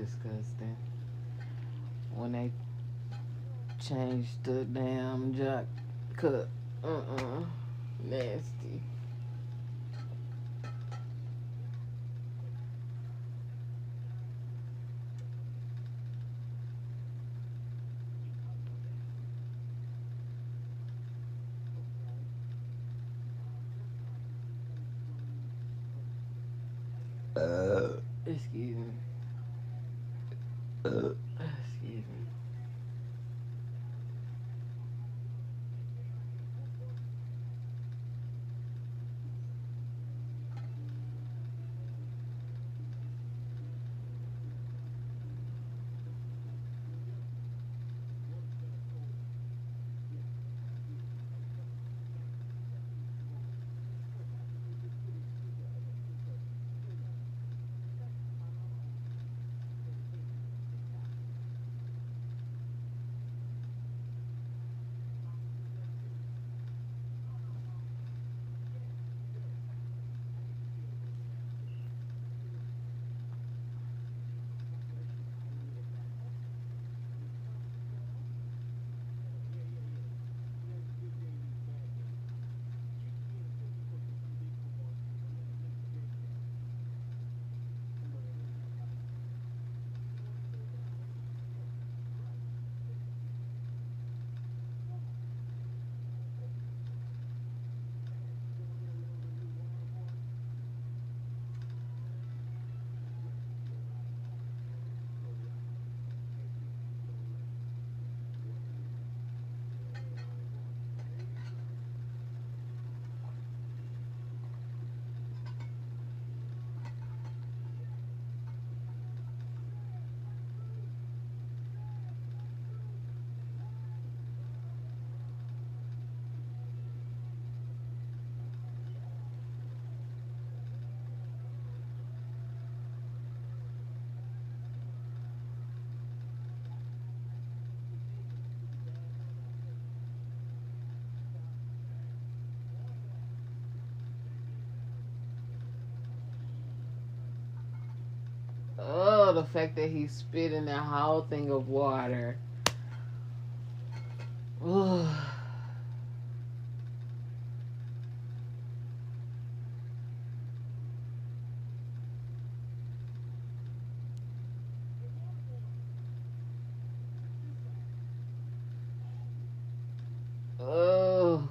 disgusting. When they changed the damn jack cut. Nasty. Excuse me. Excuse me. Oh, the fact that he spit in that whole thing of water. Ugh. Oh.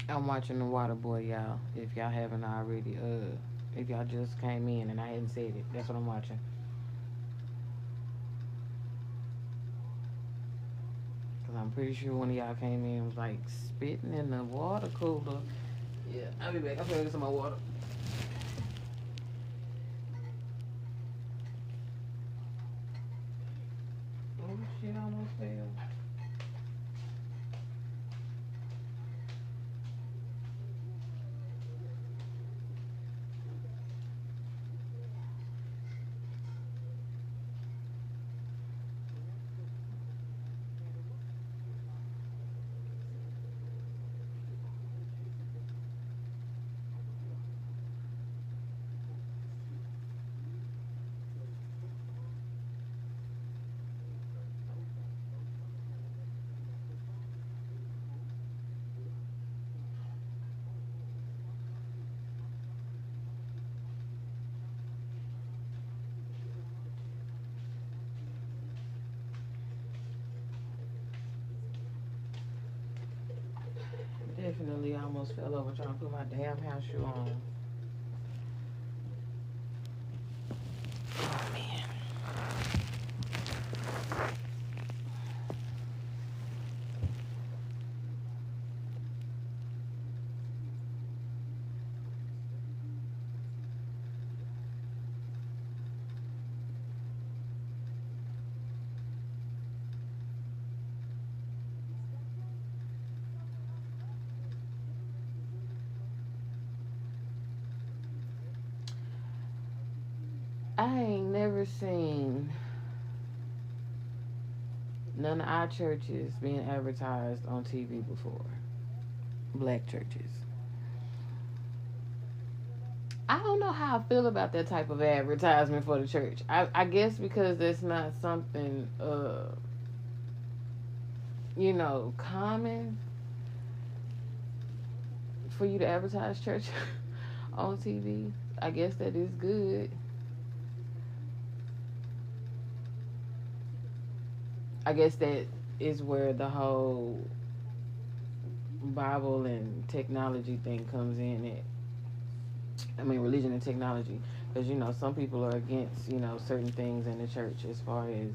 I'm watching The Water Boy, y'all. If y'all haven't already, if y'all just came in and I hadn't said it, that's what I'm watching. Cause I'm pretty sure one of y'all came in and was like spitting in the water cooler. Yeah, I'll be back. I'm gonna get some more water. Oh shit, almost fell. almost fell over trying to put my damn house shoe on. Oh man. I ain't never seen none of our churches being advertised on TV before. Black churches. I don't know how I feel about that type of advertisement for the church. I guess because it's not something, common for you to advertise church on TV. I guess that is good. I guess that is where the whole Bible and technology thing comes in at. I mean, religion and technology. Because, some people are against, certain things in the church as far as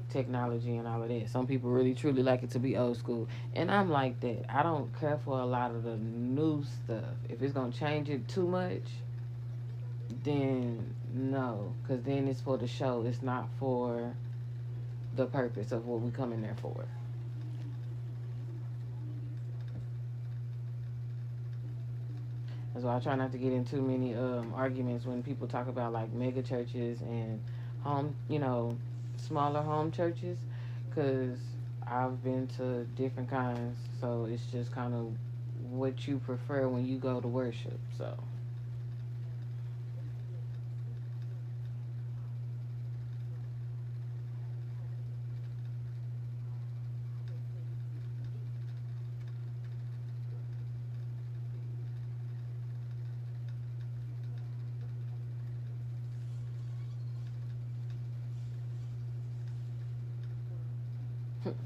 technology and all of that. Some people really, truly like it to be old school. And I'm like that. I don't care for a lot of the new stuff. If it's going to change it too much, then no. Because then it's for the show. It's not for the purpose of what we come in there for. That's why I try not to get in too many arguments when people talk about like mega churches and home, smaller home churches, because I've been to different kinds. So it's just kind of what you prefer when you go to worship. So.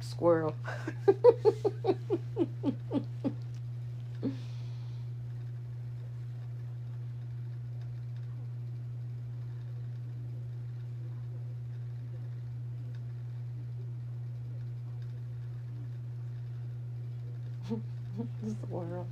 Squirrel. Squirrel.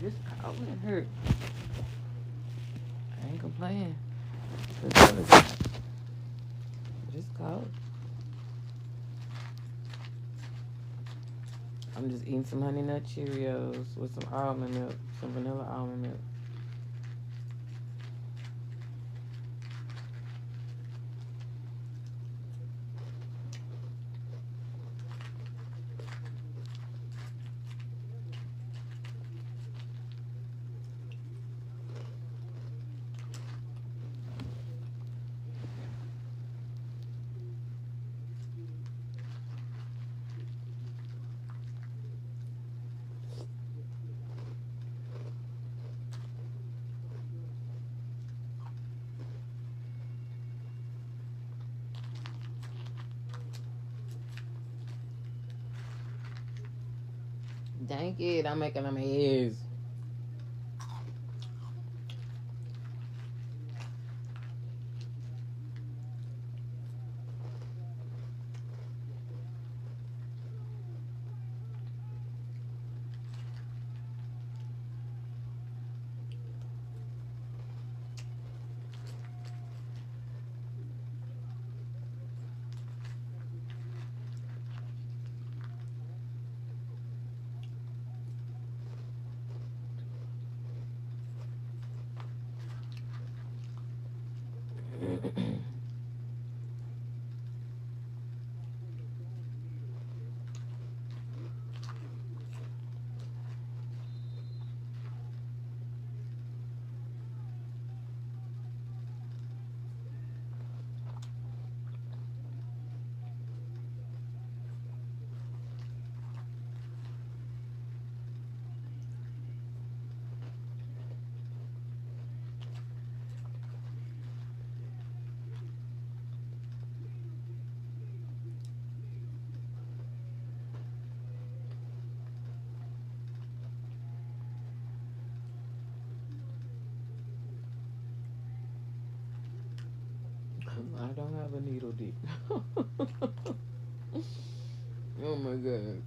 This cold and hurt. I ain't complaining. Just cold. I'm just eating some Honey Nut Cheerios with some almond milk, some vanilla almond milk. Dang it, I'm making them eggs. I don't have a needle deep. Oh my god.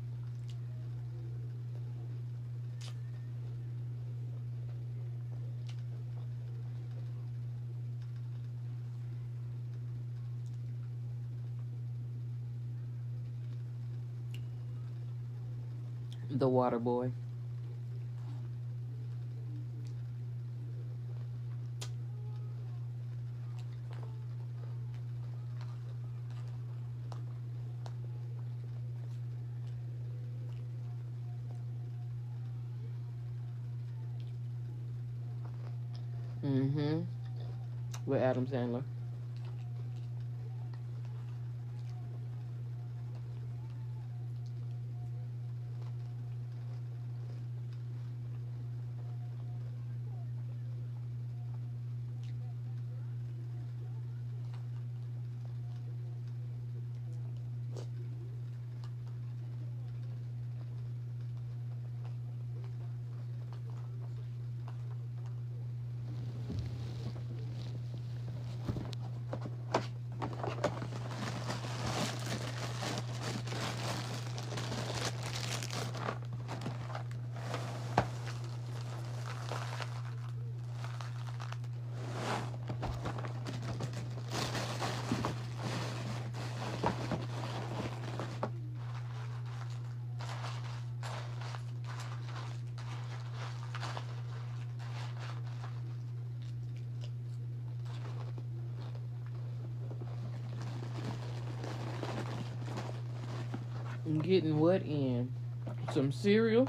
The water boy. Mm-hmm. With Adam Sandler. Getting what in? Some cereal?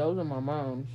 Those are my mom's.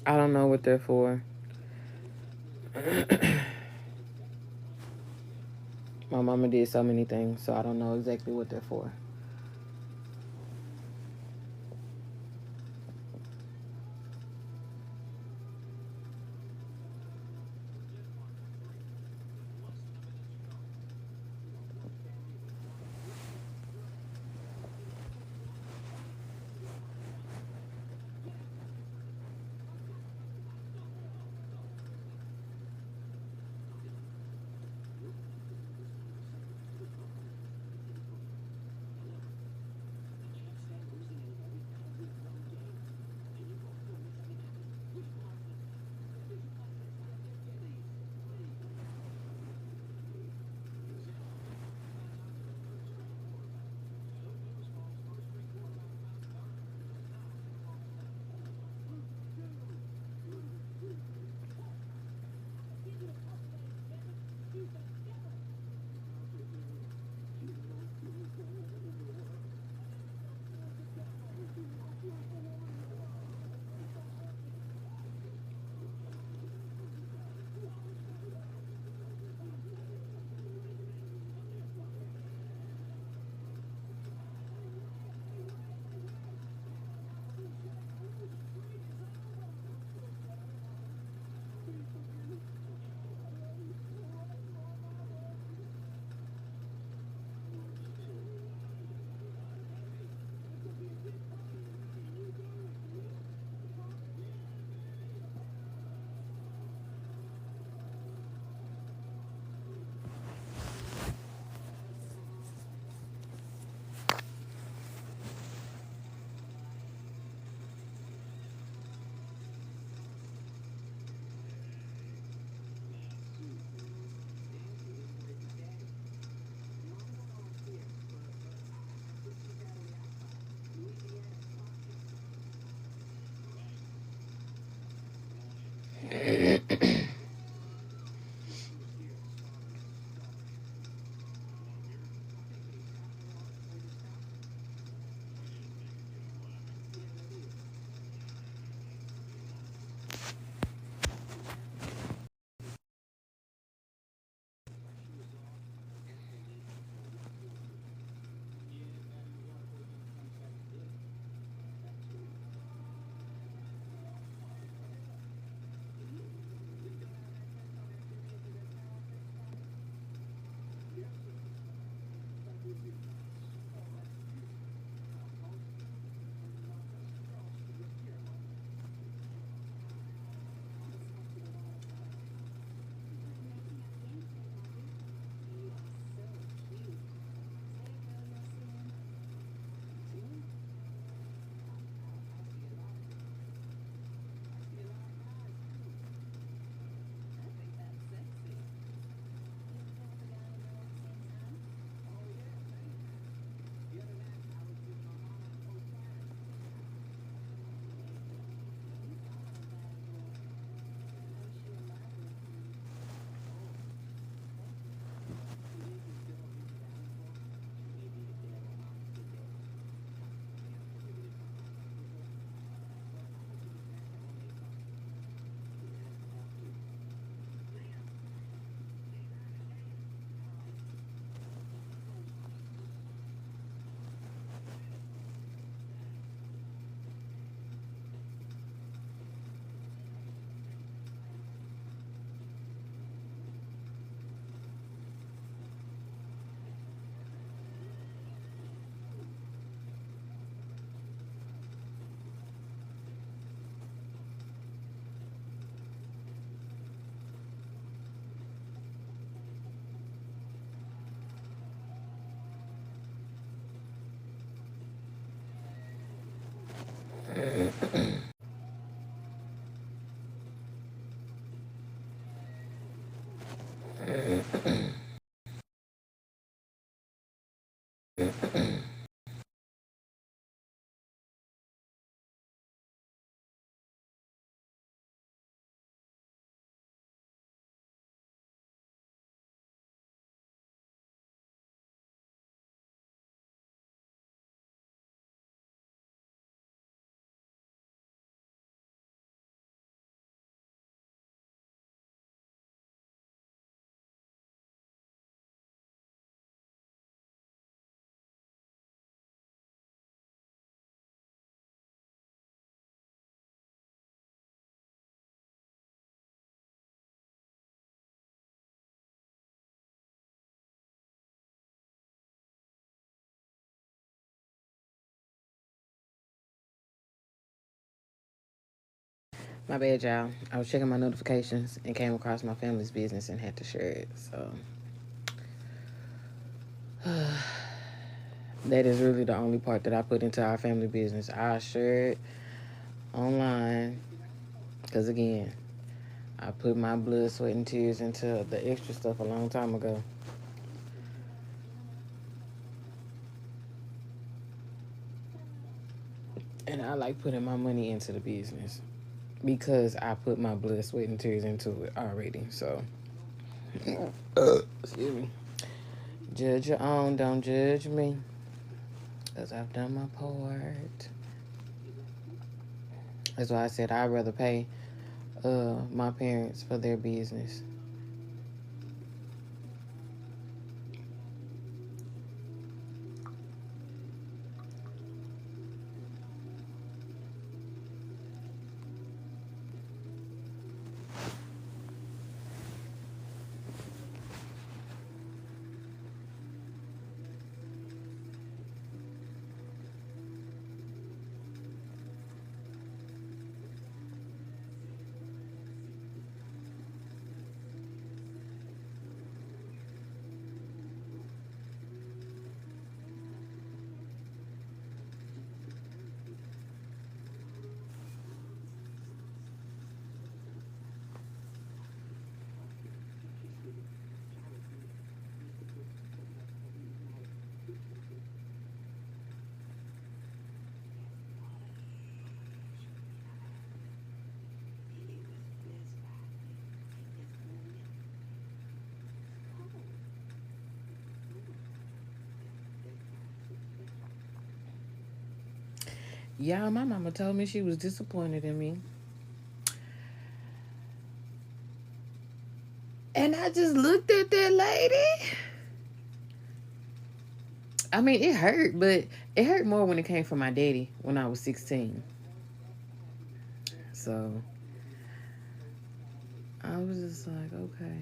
I don't know what they're for. My mama did so many things, so I don't know exactly what they're for. My bad, y'all. I was checking my notifications and came across my family's business and had to share it. So that is really the only part that I put into our family business. I share it online because, again, I put my blood, sweat, and tears into the extra stuff a long time ago. And I like putting my money into the business because I put my blood, sweat, and tears into it already. So, excuse me. Judge your own, don't judge me. Because I've done my part. That's why I said I'd rather pay my parents for their business. Y'all, my mama told me she was disappointed in me. And I just looked at that lady. I mean, it hurt, but it hurt more when it came from my daddy when I was 16. So I was just like, okay.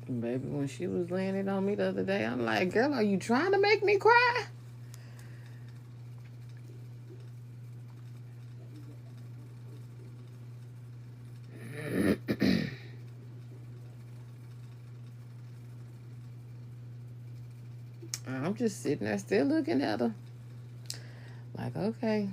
Baby, when she was laying it on me the other day, I'm like, girl, are you trying to make me cry? I'm just sitting there still looking at her. Like, okay.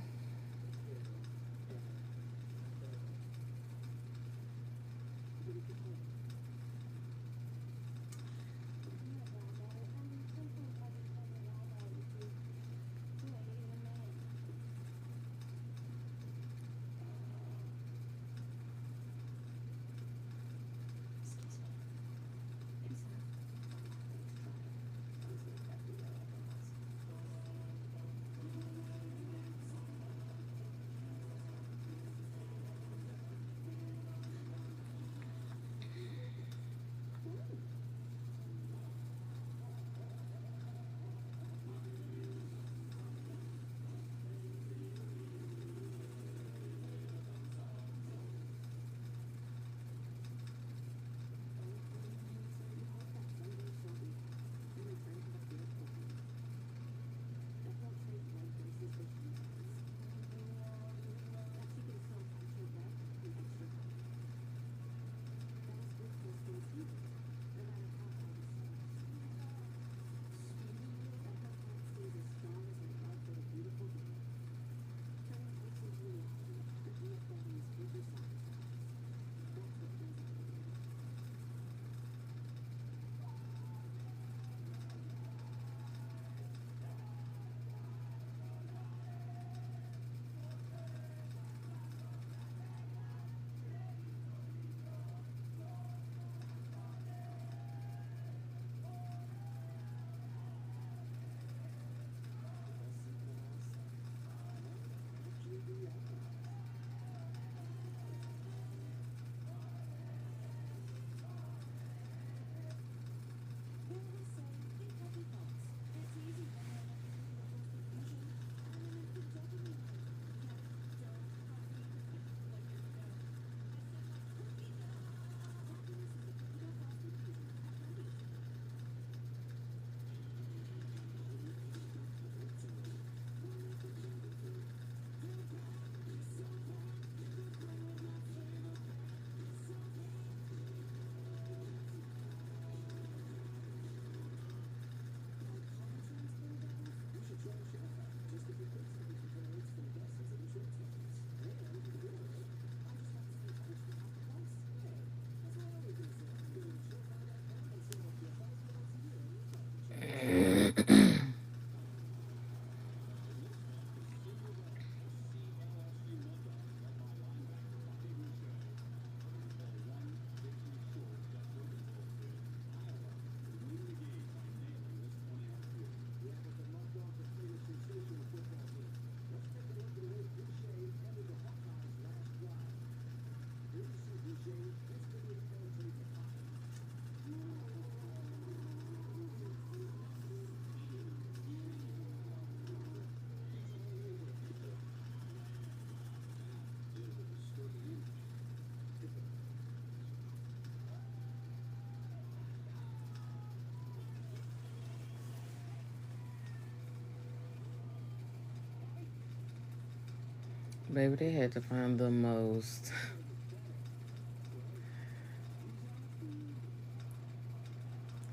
Baby, they had to find the most.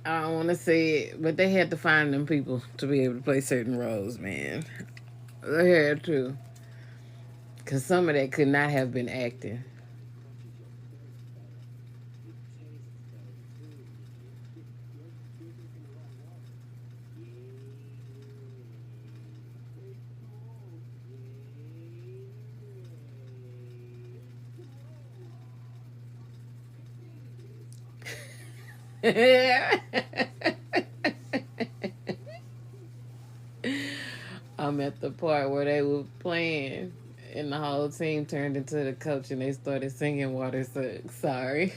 I don't want to say it, but they had to find them people to be able to play certain roles, man. They had to. Because some of that could not have been acting. I'm at the part where they were playing and the whole team turned into the coach and they started singing Water Sucks. Sorry.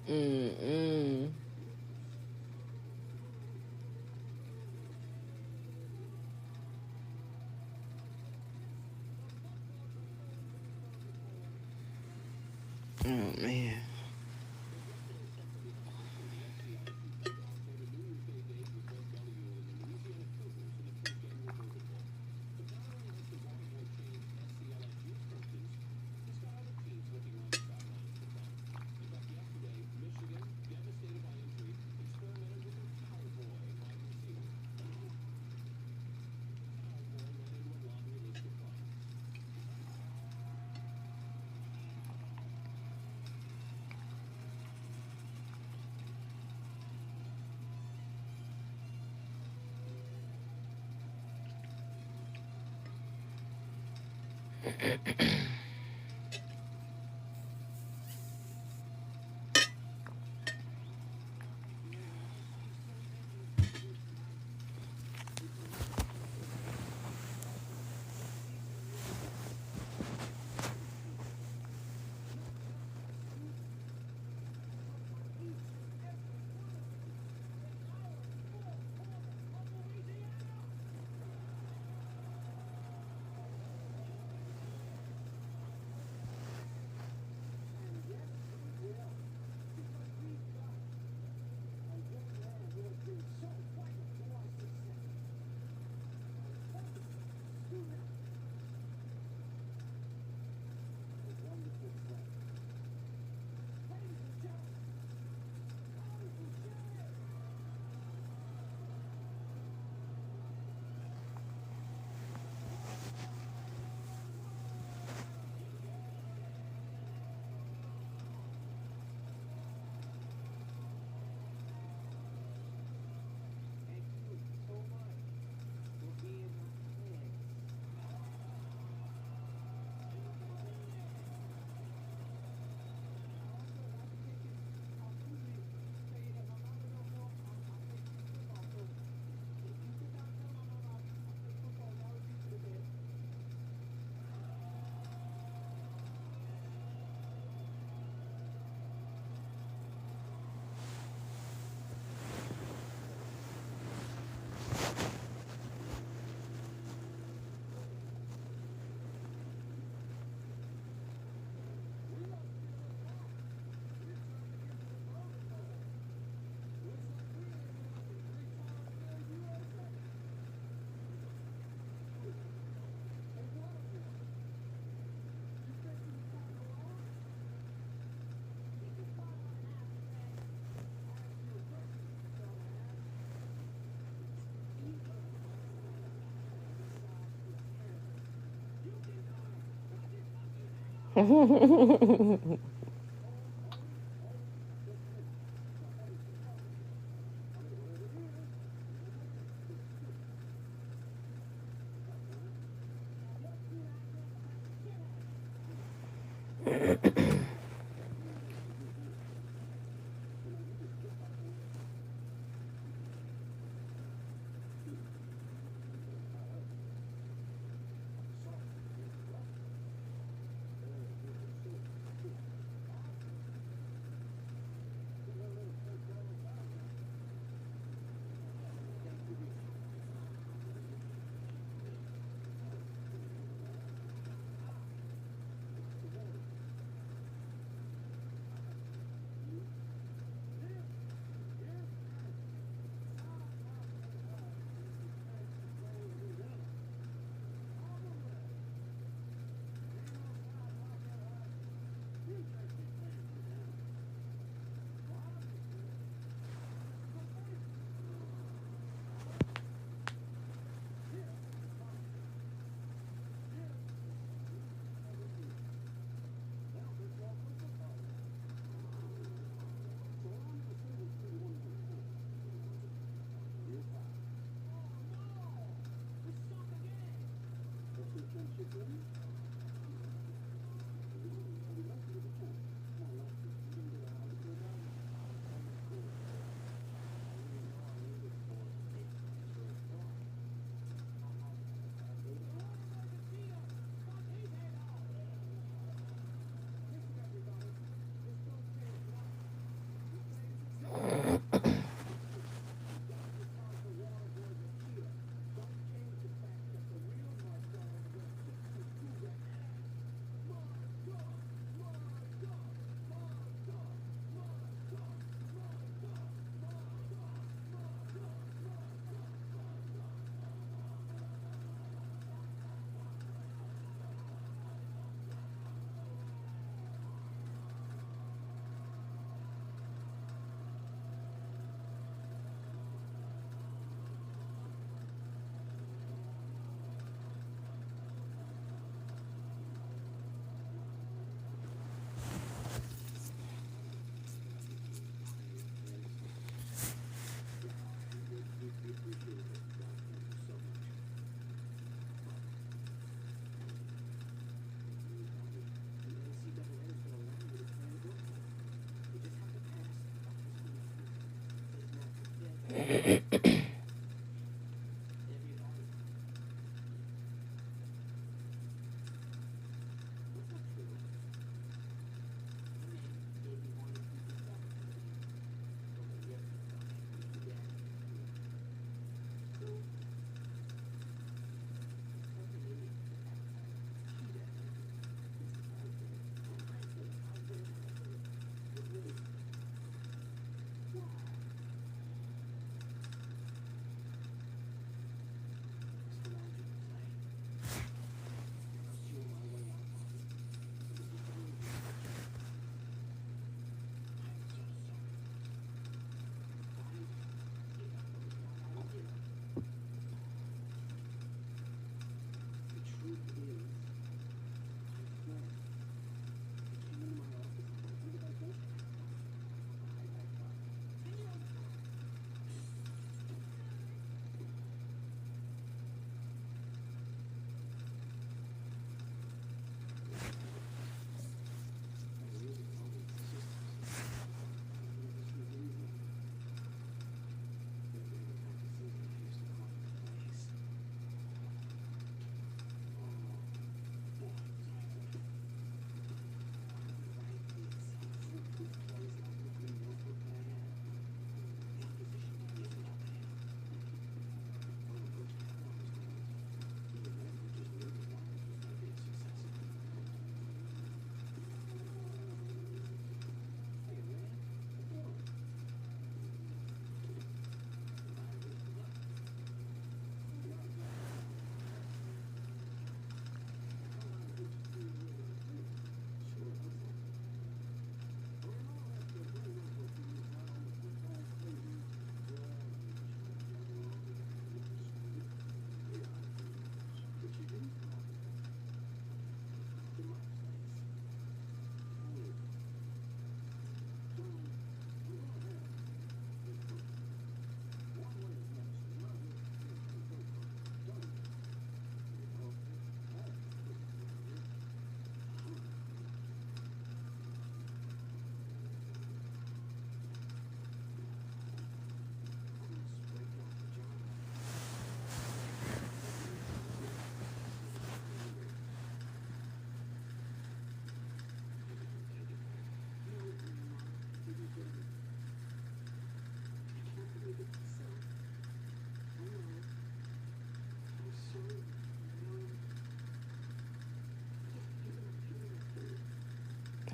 Mm-mm. Oh, man.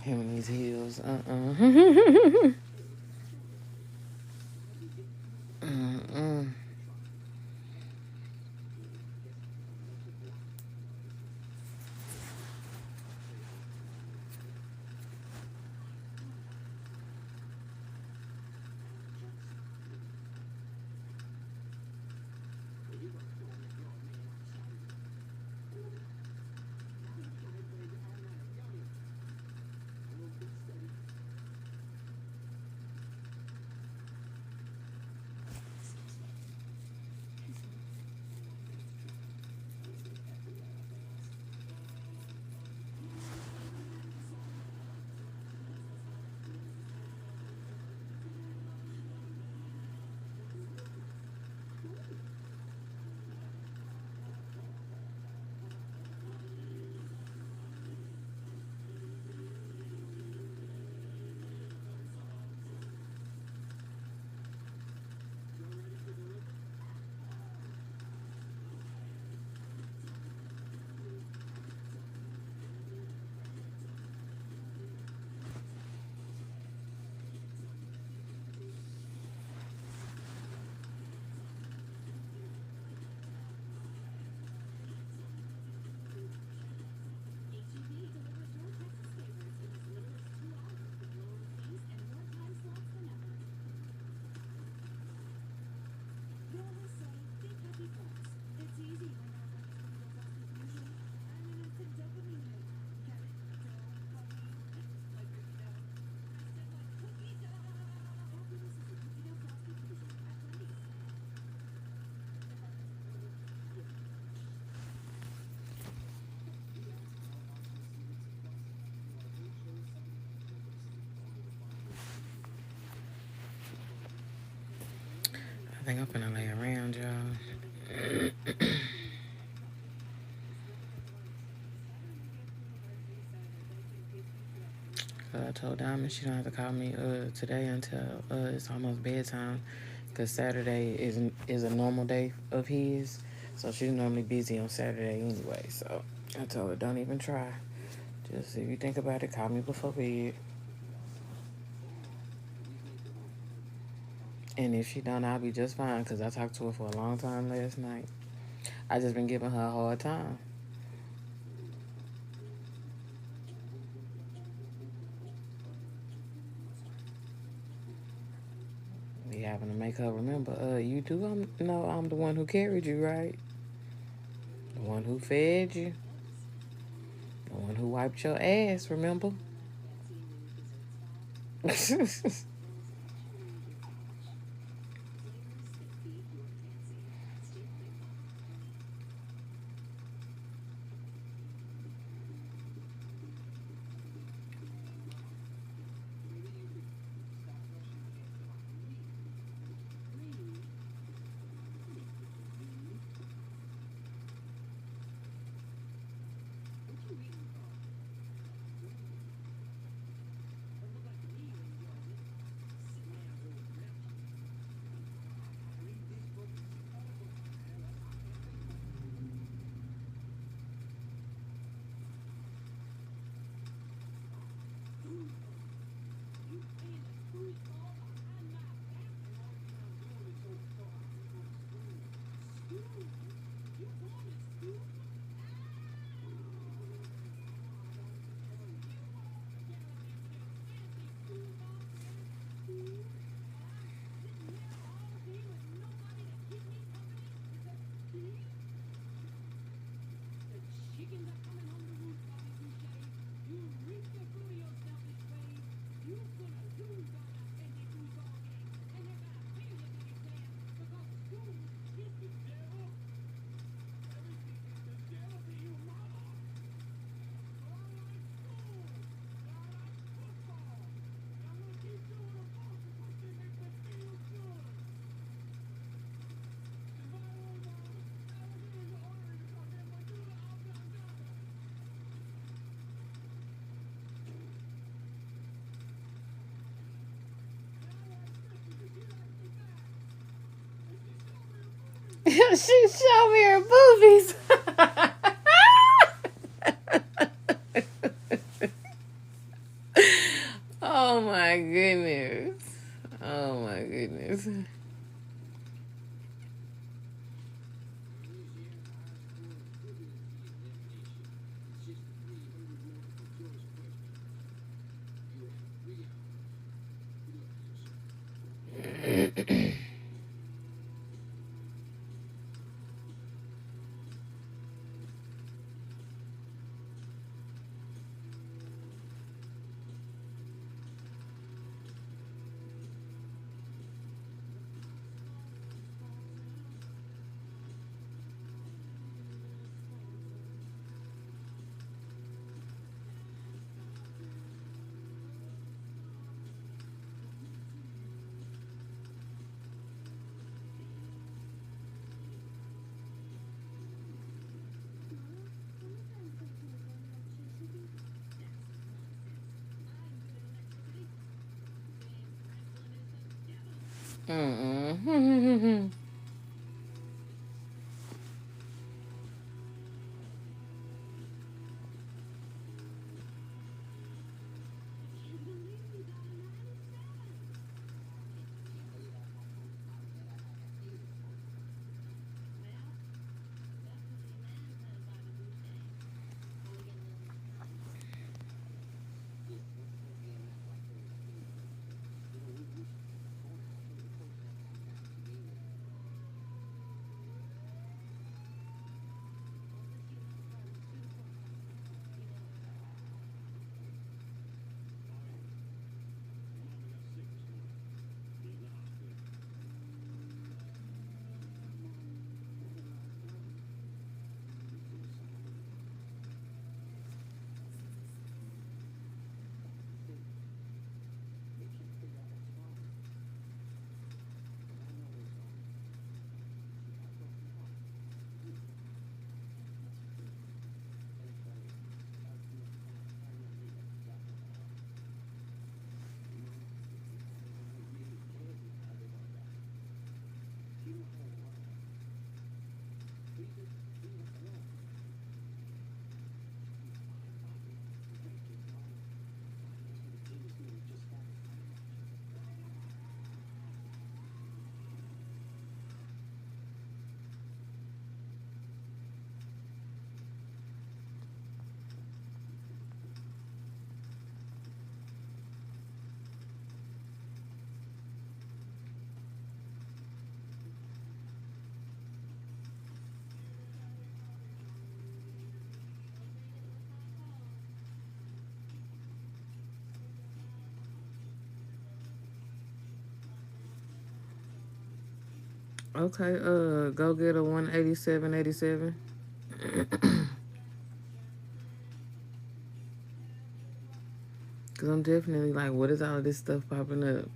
Him and these heels. think I'm finna lay around, y'all. I told Diamond she don't have to call me today until it's almost bedtime, cause Saturday is a normal day of his, so she's normally busy on Saturday anyway. So I told her don't even try. Just if you think about it, call me before bed. And if she don't, I'll be just fine, cause I talked to her for a long time last night. I just been giving her a hard time. Be having to make her remember. You do know I'm the one who carried you, right? The one who fed you. The one who wiped your ass, remember? She showed me her boobies. Oh my goodness. Oh my goodness. Mm-mm. Okay, go get a 187.87. Cause I'm definitely like, what is all of this stuff popping up?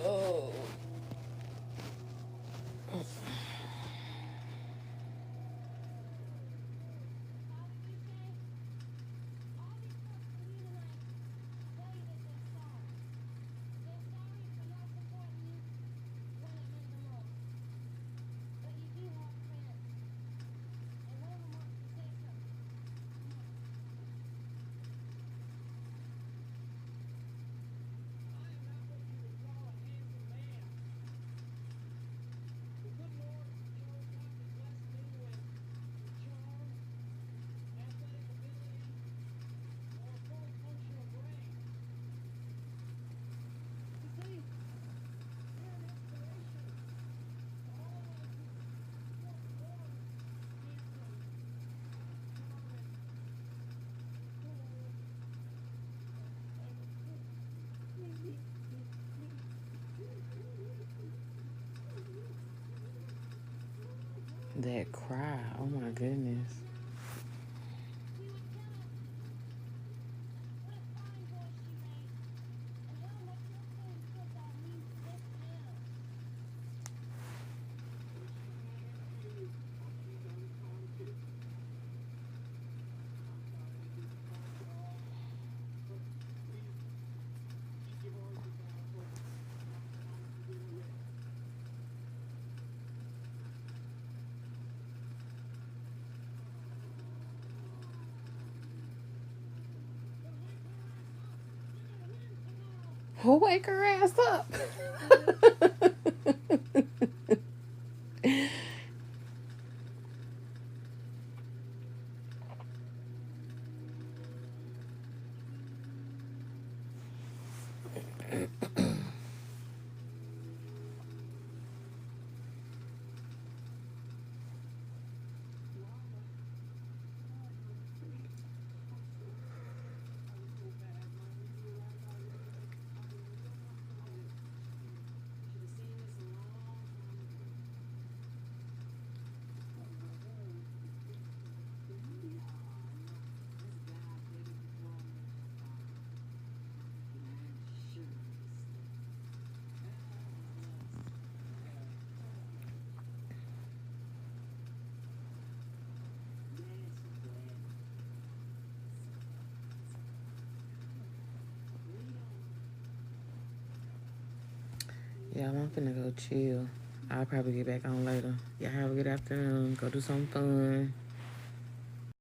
Oh. That cry, oh my goodness. Who wake her ass up? Yeah, I'm finna go chill. I'll probably get back on later. Y'all have a good afternoon. Go do something fun.